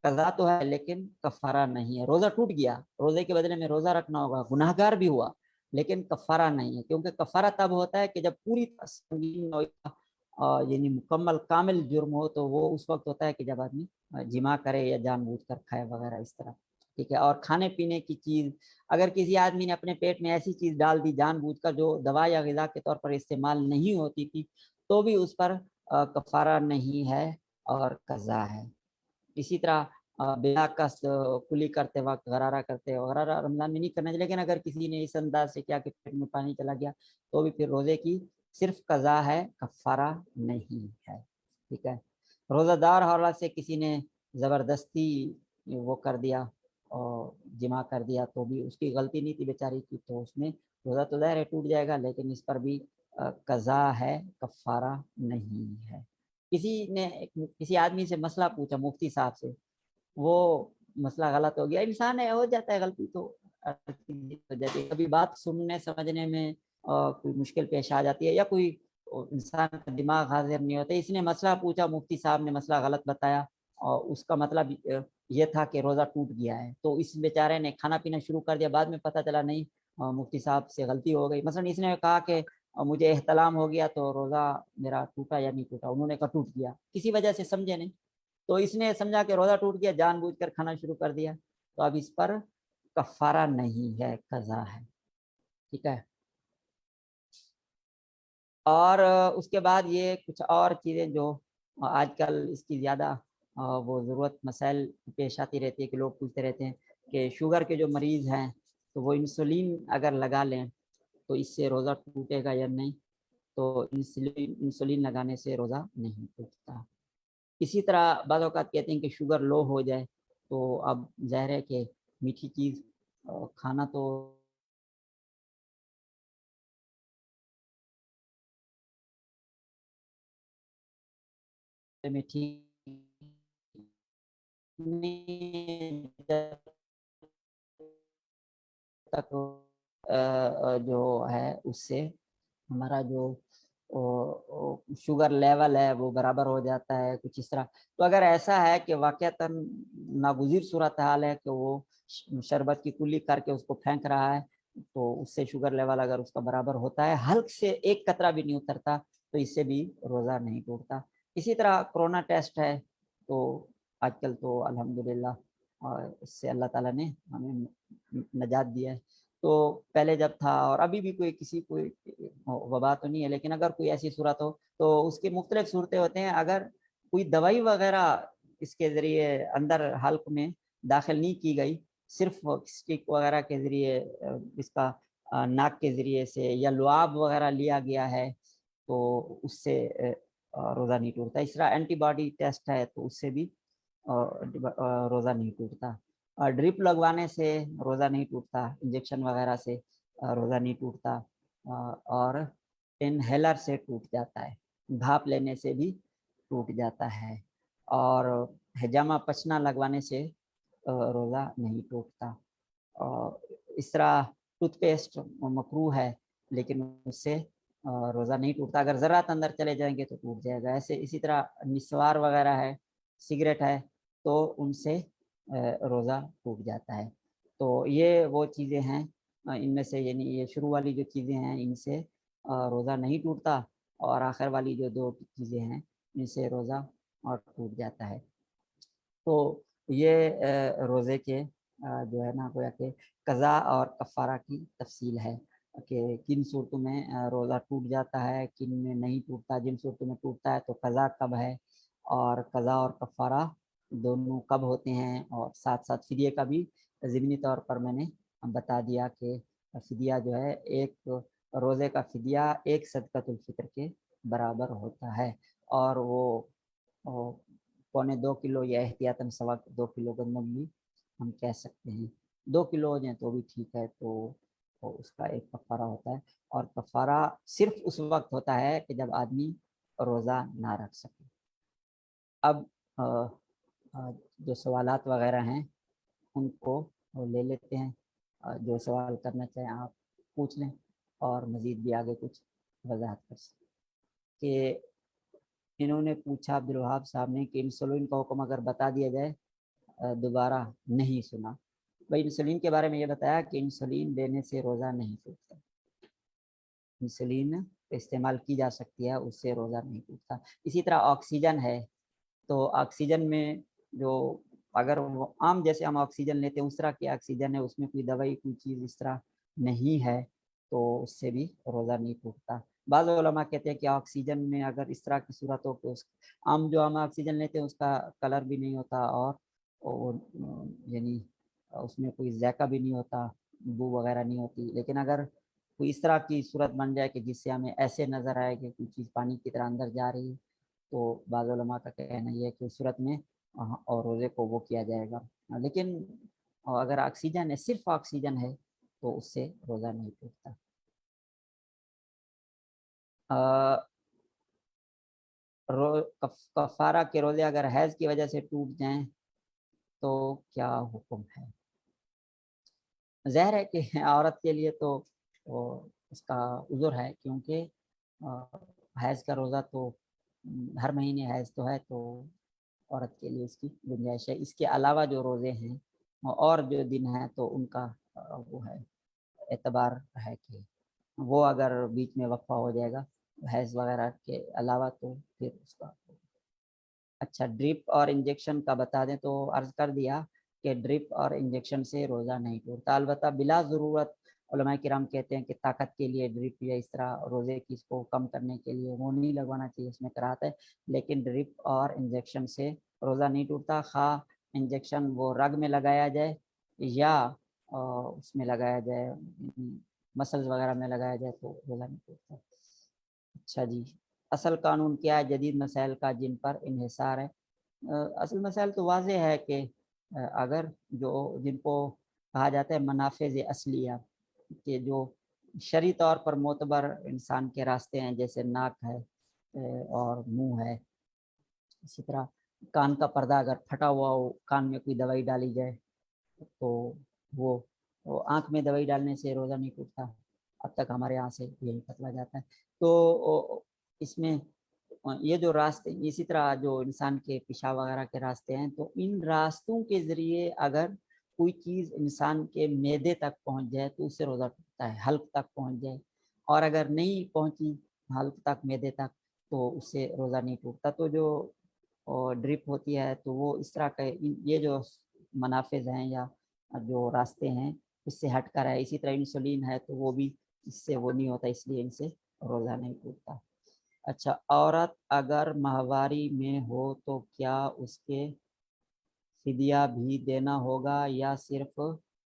A: قضا تو ہے لیکن کفارہ نہیں ہے۔ روزہ ٹوٹ گیا، روزے کے بدلے میں روزہ رکھنا ہوگا، گناہ گار بھی ہوا لیکن کفارہ نہیں ہے، کیونکہ کفارہ تب ہوتا ہے کہ جب پوری سنگین یعنی مکمل کامل جرم ہو، تو وہ اس وقت ہوتا ہے کہ جب آدمی جماع کرے یا جان بوجھ کر کھائے وغیرہ اس طرح، ٹھیک ہے۔ اور کھانے پینے کی چیز، اگر کسی آدمی نے اپنے پیٹ میں ایسی چیز ڈال دی جان بوجھ کر جو دوا یا غذا کے طور پر استعمال نہیں ہوتی تھی، تو بھی اس پر کفارہ نہیں ہے اور قضا ہے۔ اسی طرح بلا قصد کلی کرتے وقت غرارہ کرتے، غرارہ رمضان میں نہیں کرنا چاہیے، لیکن اگر کسی نے اس انداز سے کیا کہ پیٹ میں پانی چلا گیا تو بھی پھر روزے کی صرف قضا ہے، کفارہ نہیں ہے، ٹھیک ہے۔ روزہ دار حوالہ سے کسی نے زبردستی وہ کر دیا اور جمع کر دیا تو بھی اس کی غلطی نہیں تھی بیچاری کی، تو اس میں روزہ تو ظاہر ہے ٹوٹ جائے گا لیکن اس پر بھی قضا ہے، کفارہ نہیں ہے۔ کسی آدمی سے مسئلہ پوچھا، مفتی صاحب سے، وہ مسئلہ غلط ہو گیا، انسان ہے، ہو جاتا ہے غلطی، تو کبھی بات سننے سمجھنے میں کوئی مشکل پیش آ جاتی ہے، یا کوئی انسان کا دماغ حاضر نہیں ہوتا، اس نے مسئلہ پوچھا، مفتی صاحب نے مسئلہ غلط بتایا اور اس کا مطلب یہ تھا کہ روزہ ٹوٹ گیا ہے، تو اس بیچارے نے کھانا پینا شروع کر دیا، بعد میں پتہ چلا نہیں مفتی صاحب سے غلطی ہو گئی، مثلا اس نے کہا کہ مجھے احتلام ہو گیا تو روزہ میرا ٹوٹا یا نہیں ٹوٹا، انہوں نے کہا ٹوٹ گیا، کسی وجہ سے سمجھے نہیں، تو اس نے سمجھا کہ روزہ ٹوٹ گیا، جان بوجھ کر کھانا شروع کر دیا، تو اب اس پر کفارہ نہیں ہے، قضا ہے، ٹھیک ہے۔ اور اس کے بعد یہ کچھ اور چیزیں جو آج کل اس کی زیادہ وہ ضرورت مسائل پیش آتی رہتی ہے کہ لوگ پوچھتے رہتے ہیں کہ شوگر کے جو مریض ہیں تو وہ انسولین اگر لگا لیں تو اس سے روزہ ٹوٹے گا یا نہیں، تو انسولین لگانے سے روزہ نہیں ٹوٹتا۔ اسی طرح بعض اوقات کہتے ہیں کہ شوگر لو ہو جائے تو اب ظاہر ہے کہ میٹھی چیز کھانا تو میٹھی تک جو ہے اس سے ہمارا جو شوگر لیول ہے وہ برابر ہو جاتا ہے کچھ اس طرح۔ تو اگر ایسا ہے کہ واقعتاً ناگزیر صورتحال ہے کہ وہ شربت کی کلی کر کے اس کو پھینک رہا ہے تو اس سے شوگر لیول اگر اس کا برابر ہوتا ہے، حلق سے ایک قطرہ بھی نہیں اترتا، تو اس سے بھی روزہ نہیں ٹوٹتا۔ اسی طرح کرونا ٹیسٹ ہے تو آج کل تو الحمدللہ اس سے اللہ تعالیٰ نے ہمیں نجات دیا ہے۔ تو پہلے جب تھا اور ابھی بھی کسی کوئی وبا تو نہیں ہے، لیکن اگر کوئی ایسی صورت ہو تو اس کے مختلف صورتیں ہوتے ہیں۔ اگر کوئی دوائی وغیرہ اس کے ذریعے اندر حلق میں داخل نہیں کی گئی، صرف اسٹک وغیرہ کے ذریعے اس کا ناک کے ذریعے سے یا لعاب وغیرہ لیا گیا ہے تو اس سے روزہ نہیں ٹوٹتا۔ اس طرح اینٹی باڈی ٹیسٹ ہے تو اس سے بھی روزہ نہیں ٹوٹتا۔ ڈرپ لگوانے سے روزہ نہیں ٹوٹتا، انجیکشن وغیرہ سے روزہ نہیں ٹوٹتا، اور انہیلر سے ٹوٹ جاتا ہے، بھاپ لینے سے بھی ٹوٹ جاتا ہے، اور حجامہ پچنا لگوانے سے روزہ نہیں ٹوٹتا۔ اس طرح ٹوتھ پیسٹ مکروہ ہے لیکن اس سے روزہ نہیں ٹوٹتا، اگر ذرات اندر چلے جائیں گے تو ٹوٹ جائے گا۔ ایسے اسی طرح نسوار وغیرہ ہے، سگریٹ ہے، تو ان سے روزہ ٹوٹ جاتا ہے۔ تو یہ وہ چیزیں ہیں ان میں سے، یعنی یہ شروع والی جو چیزیں ہیں ان سے روزہ نہیں ٹوٹتا، اور آخر والی جو دو چیزیں ہیں ان سے روزہ اور ٹوٹ جاتا ہے۔ تو یہ روزے کے جو ہے نا گویا کہ قضا اور کفارہ کی تفصیل ہے کہ کن صورتوں میں روزہ ٹوٹ جاتا ہے، کن میں نہیں ٹوٹتا، جن صورتوں میں ٹوٹتا ہے تو قضا کب ہے، اور قضا اور کفارہ دونوں کب ہوتے ہیں، اور ساتھ ساتھ فدیے کا بھی ضمنی طور پر میں نے بتا دیا کہ فدیہ جو ہے ایک روزے کا فدیہ ایک صدقۃ الفطر کے برابر ہوتا ہے، اور وہ 1.25 کلو یا احتیاطاً 2 کلو گندم بھی ہم کہہ سکتے ہیں، 2 کلو ہو جائیں تو بھی ٹھیک ہے، تو اس کا ایک کفارہ ہوتا ہے۔ اور کفارہ صرف اس وقت ہوتا ہے کہ جب آدمی روزہ نہ رکھ سکے۔ اب جو سوالات وغیرہ ہیں ان کو لے لیتے ہیں، جو سوال کرنا چاہیں آپ پوچھ لیں، اور مزید بھی آگے کچھ وضاحت کر سکیں۔ کہ انہوں نے پوچھا عبدالوہاب صاحب نے کہ انسولین کا حکم اگر بتا دیا جائے دوبارہ نہیں سنا۔ بھائی انسولین کے بارے میں یہ بتایا کہ انسولین دینے سے روزہ نہیں ٹوٹتا، انسولین استعمال کی جا سکتی ہے، اس سے روزہ نہیں ٹوٹتا۔ اسی طرح آکسیجن ہے، تو آکسیجن میں جو اگر وہ عام جیسے ہم آکسیجن لیتے ہیں اس طرح کی آکسیجن ہے، اس میں کوئی دوائی کوئی چیز اس طرح نہیں ہے تو اس سے بھی روزہ نہیں ٹوٹتا۔ بعض علماء کہتے ہیں کہ آکسیجن میں اگر اس طرح کی صورت ہو کہ اس عام جو ہم آکسیجن لیتے ہیں اس کا کلر بھی نہیں ہوتا، اور یعنی اس میں کوئی ذائقہ بھی نہیں ہوتا، بو وغیرہ نہیں ہوتی، لیکن اگر کوئی اس طرح کی صورت بن جائے کہ جس سے ہمیں ایسے نظر آئے کہ کوئی چیز پانی کی طرح اندر جا رہی ہے، تو بعض علماء کا کہنا یہ ہے کہ اس صورت میں اور روزے کو وہ کیا جائے گا۔ لیکن اگر آکسیجن ہے، صرف آکسیجن ہے، تو اس سے روزہ نہیں ٹوٹتا۔ کفارہ کے روزے اگر حیض کی وجہ سے ٹوٹ جائیں تو کیا حکم ہے؟ ظاہر ہے کہ عورت کے لیے تو اس کا عذر ہے، کیونکہ حیض کا روزہ تو ہر مہینے حیض تو ہے، تو عورت کے لیے اس کی گنجائش ہے۔ اس کے علاوہ جو روزے ہیں اور جو دن ہیں تو ان کا وہ ہے اعتبار ہے کہ وہ اگر بیچ میں وقفہ ہو جائے گا حیض وغیرہ کے علاوہ تو پھر اس کا۔ اچھا، ڈرپ اور انجیکشن کا بتا دیں تو عرض کر دیا کہ ڈرپ اور انجیکشن سے روزہ نہیں ٹوٹتا، البتہ بلا ضرورت علماء کرام کہتے ہیں کہ طاقت کے لیے ڈرپ یا اس طرح روزے کی اس کو کم کرنے کے لیے وہ نہیں لگوانا چاہیے، اس میں کراہت ہے، لیکن ڈرپ اور انجیکشن سے روزہ نہیں ٹوٹتا، خواہ انجیکشن وہ رگ میں لگایا جائے یا اس میں لگایا جائے مسلز وغیرہ میں لگایا جائے تو روزہ نہیں ٹوٹتا۔ اچھا جی، اصل قانون کیا ہے جدید مسائل کا جن پر انحصار ہے؟ اصل مسائل تو واضح ہے کہ اگر جن کو کہا جاتا ہے منافذ اصلیہ، کہ جو شرعی طور پر معتبر انسان کے راستے ہیں، جیسے ناک ہے اور منہ ہے، اسی طرح کان کا پردہ اگر پھٹا ہوا ہو، کان میں کوئی دوائی ڈالی جائے تو وہ آنکھ میں دوائی ڈالنے سے روزہ نہیں ٹوٹتا، اب تک ہمارے یہاں سے یہی بتلا جاتا ہے۔ تو اس میں یہ جو راستے، اسی طرح جو انسان کے پیشاب وغیرہ کے راستے ہیں، تو ان راستوں کے ذریعے اگر کوئی چیز انسان کے معدے تک پہنچ جائے تو اس سے روزہ ٹوٹتا ہے، حلق تک پہنچ جائے، اور اگر نہیں پہنچی حلق تک، معدے تک، تو اس سے روزہ نہیں ٹوٹتا۔ تو جو ڈرپ ہوتی ہے تو وہ اس طرح کے یہ جو منافذ ہیں یا جو راستے ہیں اس سے ہٹ کر ہے۔ اسی طرح انسولین ہے تو وہ بھی اس سے وہ نہیں ہوتا، اس لیے ان سے روزہ نہیں ٹوٹتا۔ اچھا، عورت اگر ماہواری میں ہو تو کیا اس کے فدیہ بھی دینا ہوگا یا صرف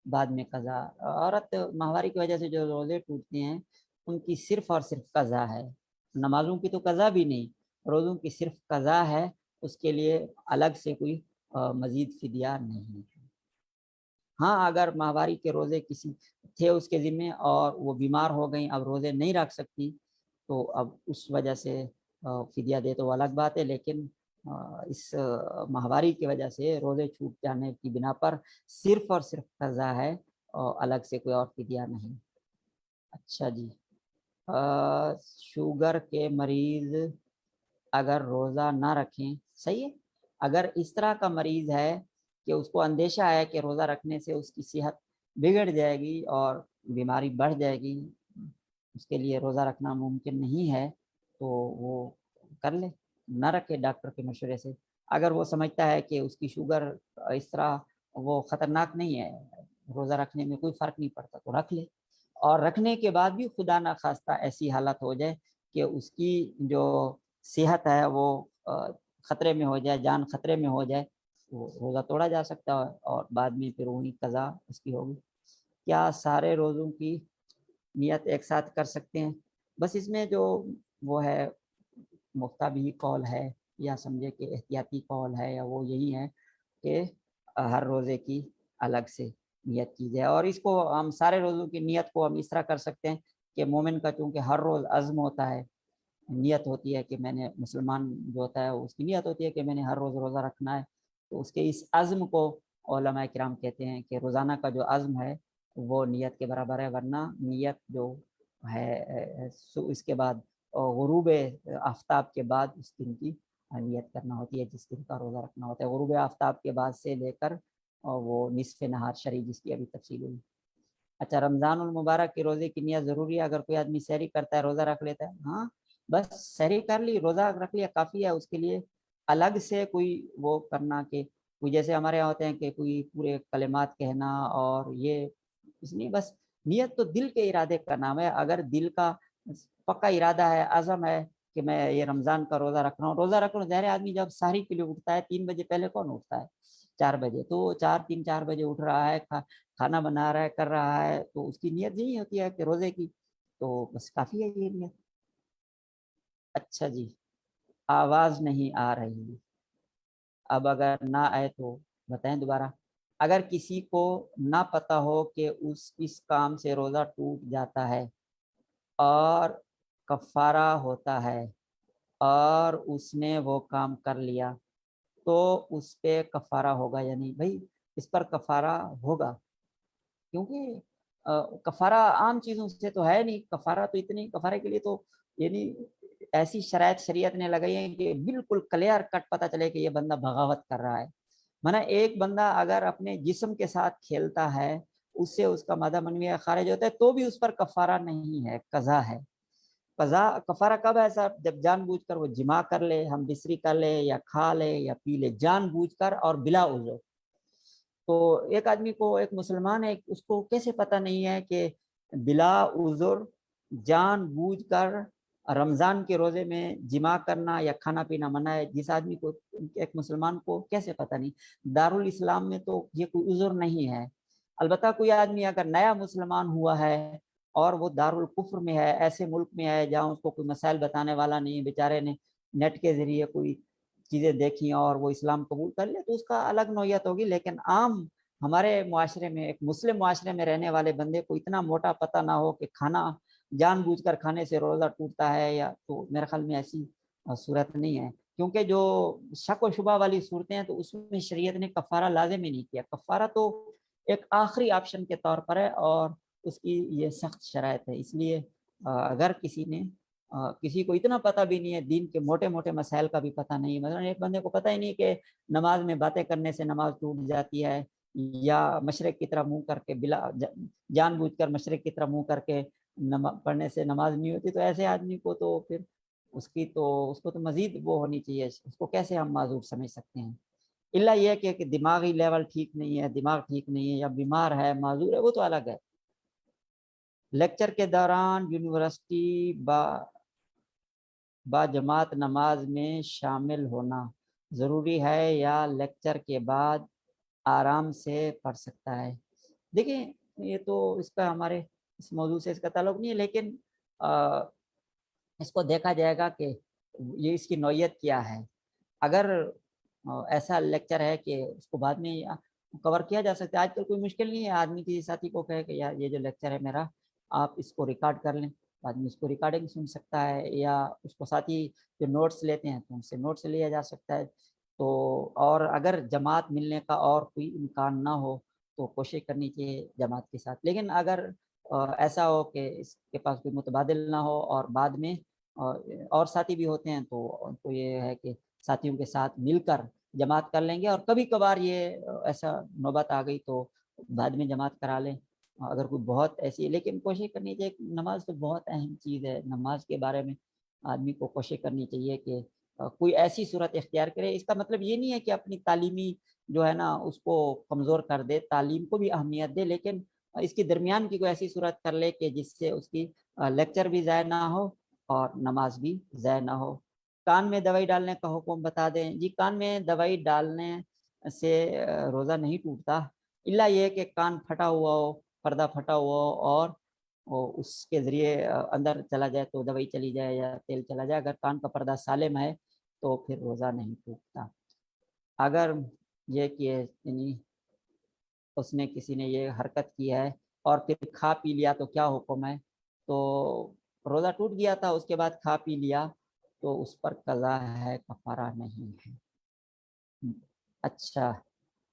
A: بعد میں قضا؟ عورت ماہواری کی وجہ سے جو روزے ٹوٹتے ہیں ان کی صرف اور صرف قضا ہے، نمازوں کی تو قضا بھی نہیں، روزوں کی صرف قضا ہے، اس کے لیے الگ سے کوئی مزید فدیہ نہیں ہے۔ ہاں، اگر ماہواری کے روزے کسی تھے اس کے ذمے اور وہ بیمار ہو گئیں، اب روزے نہیں رکھ سکتی، تو اب اس وجہ سے فدیہ دے تو الگ بات ہے، لیکن اس ماہواری کی وجہ سے روزے چھوٹ جانے کی بنا پر صرف اور صرف قضا ہے اور الگ سے کوئی اور فدیہ نہیں۔ اچھا جی، شوگر کے مریض اگر روزہ نہ رکھیں، صحیح ہے، اگر اس طرح کا مریض ہے کہ اس کو اندیشہ ہے کہ روزہ رکھنے سے اس کی صحت بگڑ جائے گی اور بیماری بڑھ جائے گی، اس کے لیے روزہ رکھنا ممکن نہیں ہے، تو وہ کر لے، نہ رکھے ڈاکٹر کے مشورے سے۔ اگر وہ سمجھتا ہے کہ اس کی شوگر اس طرح وہ خطرناک نہیں ہے، روزہ رکھنے میں کوئی فرق نہیں پڑتا، تو رکھ لے۔ اور رکھنے کے بعد بھی خدا نخواستہ ایسی حالت ہو جائے کہ اس کی جو صحت ہے وہ خطرے میں ہو جائے، جان خطرے میں ہو جائے، تو روزہ توڑا جا سکتا ہے اور بعد میں پھر وہی قضا اس کی ہوگی۔ کیا سارے روزوں کی نیت ایک ساتھ کر سکتے ہیں؟ بس اس میں جو وہ ہے مفتابی قول ہے یا سمجھے کہ احتیاطی قول ہے، یا وہ یہی ہے کہ ہر روزے کی الگ سے نیت کی جائے۔ اور اس کو ہم سارے روزوں کی نیت کو ہم اس طرح کر سکتے ہیں کہ مومن کا چونکہ ہر روز عزم ہوتا ہے، نیت ہوتی ہے کہ میں نے، مسلمان جو ہوتا ہے اس کی نیت ہوتی ہے کہ میں نے ہر روز روزہ رکھنا ہے، تو اس کے اس عزم کو علماء کرام کہتے ہیں کہ روزانہ کا جو عزم ہے وہ نیت کے برابر ہے، ورنہ نیت جو ہے اس کے بعد غروب آفتاب کے بعد اس دن کی نیت کرنا ہوتی ہے جس دن کا روزہ رکھنا ہوتا ہے، غروب آفتاب کے بعد سے لے کر وہ نصف نہار شرعی جس کی ابھی تفصیل ہوئی۔ اچھا، رمضان المبارک کے روزے کی نیت ضروری ہے؟ اگر کوئی آدمی سحری کرتا ہے روزہ رکھ لیتا ہے، ہاں بس سحری کر لی، روزہ رکھ لیا، کافی ہے، اس کے لیے الگ سے کوئی وہ کرنا کہ کوئی جیسے ہمارے یہاں ہوتے ہیں کہ کوئی پورے کلمات کہنا اور یہ، اس لیے بس نیت تو دل کے ارادے کا نام ہے۔ اگر دل کا پکا ارادہ ہے، عزم ہے کہ میں یہ رمضان کا روزہ رکھ رہا ہوں، روزہ رکھ رہا ہوں، ظاہر آدمی جب سحری کے لیے اٹھتا ہے 3 بجے، پہلے کون اٹھتا ہے؟ 4 بجے، تو 4 بجے اٹھ رہا ہے، کھانا بنا رہا ہے، کر رہا ہے، تو اس کی نیت یہی ہوتی ہے کہ روزے کی، تو بس کافی ہے یہ نیت۔ اچھا جی، آواز نہیں آ رہی، اب اگر نہ آئے تو بتائیں دوبارہ۔ اگر کسی کو نہ پتہ ہو کہ اس کام سے روزہ ٹوٹ جاتا ہے اور کفارہ ہوتا ہے اور اس نے وہ کام کر لیا، تو اس پہ کفارہ ہوگا یا نہیں؟ بھائی اس پر کفارہ ہوگا، کیونکہ کفارہ عام چیزوں سے تو ہے نہیں، کفارہ تو اتنی، کفارے کے لیے تو یعنی ایسی شرائط شریعت نے لگائی ہیں کہ بالکل کلیئر کٹ پتہ چلے کہ یہ بندہ بغاوت کر رہا ہے۔ مانا ایک بندہ اگر اپنے جسم کے ساتھ کھیلتا ہے، اس سے اس کا مادہ منویہ خارج ہوتا ہے، تو بھی اس پر کفارہ نہیں ہے، قضا ہے۔ قضا کفارہ کب ہے؟ ایسا جب جان بوجھ کر وہ جماع کر لے، ہم بستری کر لے یا کھا لے یا پی لے جان بوجھ کر اور بلا عذر۔ تو ایک آدمی کو، ایک مسلمان ہے، اس کو کیسے پتہ نہیں ہے کہ بلا عذر جان بوجھ کر رمضان کے روزے میں جماع کرنا یا کھانا پینا منع ہے؟ جس آدمی کو، ایک مسلمان کو کیسے پتہ نہیں؟ دارالاسلام میں تو یہ کوئی عذر نہیں ہے۔ البتہ کوئی آدمی اگر نیا مسلمان ہوا ہے اور وہ دارال کفر میں ہے، ایسے ملک میں ہے جہاں اس کو کوئی مسائل بتانے والا نہیں ہے، بیچارے نے نیٹ کے ذریعے کوئی چیزیں دیکھی اور وہ اسلام قبول کر لے تو اس کا الگ نوعیت ہوگی، لیکن عام ہمارے معاشرے میں، ایک مسلم معاشرے میں رہنے والے بندے کو اتنا موٹا پتہ نہ ہو کہ کھانا جان بوجھ کر کھانے سے روزہ ٹوٹتا ہے، یا تو میرے خیال میں ایسی صورت نہیں ہے، کیونکہ جو شک و شبہ والی صورتیں ہیں تو اس میں شریعت نے کفارہ لازم ہی نہیں کیا، کفارہ تو ایک آخری آپشن کے طور پر ہے اور اس کی یہ سخت شرائط ہے۔ اس لیے اگر کسی نے کسی کو اتنا پتہ بھی نہیں ہے، دین کے موٹے موٹے مسائل کا بھی پتہ نہیں، مثلا ایک بندے کو پتہ ہی نہیں کہ نماز میں باتیں کرنے سے نماز ٹوٹ جاتی ہے، یا مشرق کی طرف منہ کر کے بلا جان بوجھ کر مشرق کی طرف منہ کر کے پڑھنے سے نماز نہیں ہوتی، تو ایسے آدمی کو تو پھر اس کو تو مزید وہ ہونی چاہیے، اس کو کیسے ہم معذور سمجھ سکتے ہیں؟ الا یہ کہ دماغی لیول ٹھیک نہیں ہے، دماغ ٹھیک نہیں ہے، یا بیمار ہے، معذور ہے، وہ تو الگ ہے۔ لیکچر کے دوران یونیورسٹی با جماعت نماز میں شامل ہونا ضروری ہے یا لیکچر کے بعد آرام سے پڑھ سکتا ہے؟ دیکھیں یہ تو اس کا ہمارے اس موضوع سے اس کا تعلق نہیں ہے، لیکن اس کو دیکھا جائے گا کہ یہ اس کی نوعیت کیا ہے۔ اگر ایسا لیکچر ہے کہ اس کو بعد میں کور کیا جا سکتا ہے، آج کل کوئی مشکل نہیں ہے، آدمی کسی ساتھی کو کہے کہ یار یہ جو لیکچر ہے میرا آپ اس کو ریکارڈ کر لیں، آدمی اس کو ریکارڈنگ سن سکتا ہے، یا اس کو ساتھی جو نوٹس لیتے ہیں تو ان سے نوٹس لیا جا سکتا ہے۔ تو اور اگر جماعت ملنے کا اور کوئی امکان نہ ہو تو کوشش کرنی چاہیے جماعت کے ساتھ، لیکن اگر ایسا ہو کہ اس کے پاس کوئی متبادل نہ ہو اور بعد میں اور ساتھی بھی ہوتے ہیں تو یہ ہے کہ ساتھیوں کے ساتھ مل کر جماعت کر لیں گے، اور کبھی کبھار یہ ایسا نوبت آ گئی تو بعد میں جماعت کرا لیں اگر کوئی بہت ایسی ہے، لیکن کوشش کرنی چاہیے، نماز تو بہت اہم چیز ہے، نماز کے بارے میں آدمی کو کوشش کرنی چاہیے کہ کوئی ایسی صورت اختیار کرے۔ اس کا مطلب یہ نہیں ہے کہ اپنی تعلیمی جو ہے نا اس کو کمزور کر دے، تعلیم کو بھی اہمیت دے، لیکن اس کے درمیان کی کوئی ایسی صورت کر لے کہ جس سے اس کی لیکچر بھی ضائع نہ ہو اور نماز بھی ضائع نہ ہو۔ کان میں دوائی ڈالنے کا حکم بتا دیں۔ جی کان میں دوائی ڈالنے سے روزہ نہیں ٹوٹتا، الا یہ کہ کان پھٹا ہوا ہو، پردہ پھٹا ہوا ہو اور اس کے ذریعے اندر چلا جائے تو دوائی چلی جائے یا تیل چلا جائے، اگر کان کا پردہ سالم ہے تو پھر روزہ نہیں ٹوٹتا۔ اگر یہ کہ یعنی اس نے کسی نے یہ حرکت کی ہے اور پھر کھا پی لیا تو کیا حکم ہے؟ تو روزہ ٹوٹ گیا تھا، اس کے بعد کھا پی لیا تو اس پر قضا ہے، کفارہ نہیں ہے۔ اچھا،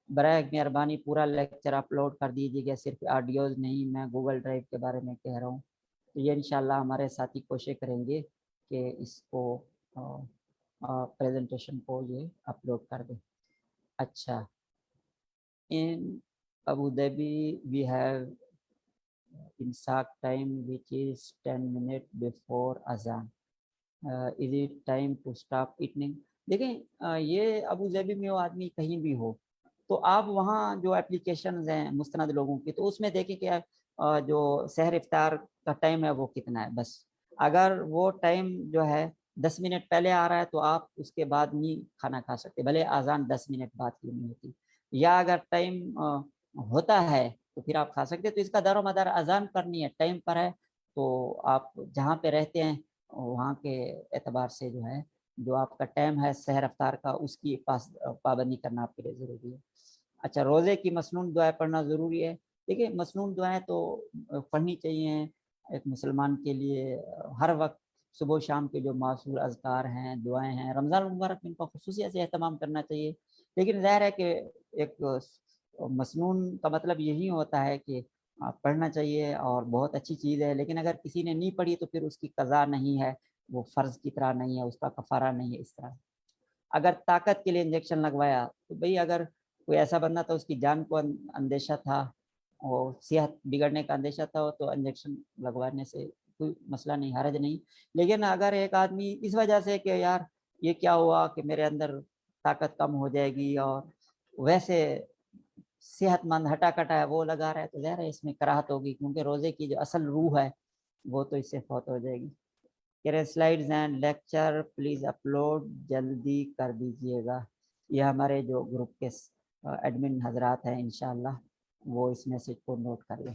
A: برائے مہربانی پورا لیکچر اپلوڈ کر دیجیے گا، صرف آڈیوز نہیں، میں گوگل ڈرائیو کے بارے میں کہہ رہا ہوں، تو یہ انشاءاللہ ہمارے ساتھی کوشش کریں گے کہ اس کو پریزنٹیشن کو یہ اپلوڈ کر دیں۔ اچھا، in Abu Dhabi we have imsak time which is 10 minutes before azan. Is it time to stop eating؟ دیکھیں یہ ابو ظبی میں وہ آدمی کہیں بھی ہو تو آپ وہاں جو اپلیکیشنز ہیں مستند لوگوں کی تو اس میں دیکھیں کہ جو سحر افطار کا ٹائم ہے وہ کتنا ہے، بس اگر وہ ٹائم جو ہے 10 منٹ پہلے آ رہا ہے تو آپ اس کے بعد نہیں کھانا کھا سکتے، بھلے اذان 10 منٹ بعد کی نہیں ہوتی، یا اگر ٹائم ہوتا ہے تو پھر آپ کھا سکتے۔ تو اس کا دار و مدار اذان پر نہیں ہے، ٹائم پر ہے، تو آپ جہاں پہ رہتے ہیں وہاں کے اعتبار سے جو ہے جو آپ کا ٹائم ہے سحر افطار کا اس کی پابندی کرنا آپ کے لیے ضروری ہے۔ اچھا، روزے کی مسنون دعائیں پڑھنا ضروری ہے؟ دیکھیے مسنون دعائیں تو پڑھنی چاہیے ایک مسلمان کے لیے ہر وقت، صبح و شام کے جو معصور اذکار ہیں، دعائیں ہیں، رمضان المبارک میں ان کا خصوصیت سے اہتمام کرنا چاہیے، لیکن ظاہر ہے کہ ایک مسنون کا مطلب یہی ہوتا ہے کہ پڑھنا چاہیے اور بہت اچھی چیز ہے، لیکن اگر کسی نے نہیں پڑھی تو پھر اس کی قضا نہیں ہے، وہ فرض کی طرح نہیں ہے، اس کا کفارہ نہیں ہے۔ اس طرح اگر طاقت کے لیے انجیکشن لگوایا تو بھئی اگر کوئی ایسا بندہ تھا اس کی جان کو اندیشہ تھا اور صحت بگڑنے کا اندیشہ تھا تو انجیکشن لگوانے سے کوئی مسئلہ نہیں، حرج نہیں، لیکن اگر ایک آدمی اس وجہ سے کہ یار یہ کیا ہوا کہ میرے اندر طاقت کم ہو جائے گی اور ویسے صحت مند ہٹا کٹا ہے وہ لگا رہا ہے تو ظاہر ہے اس میں کراہت ہوگی، کیونکہ روزے کی جو اصل روح ہے وہ تو اس سے فوت ہو جائے گی۔ Slides and lecture please upload جلدی کر دیجیے گا، یہ ہمارے جو گروپ کے ایڈمن حضرات ہیں انشاءاللہ وہ اس میسج کو نوٹ کر لیں۔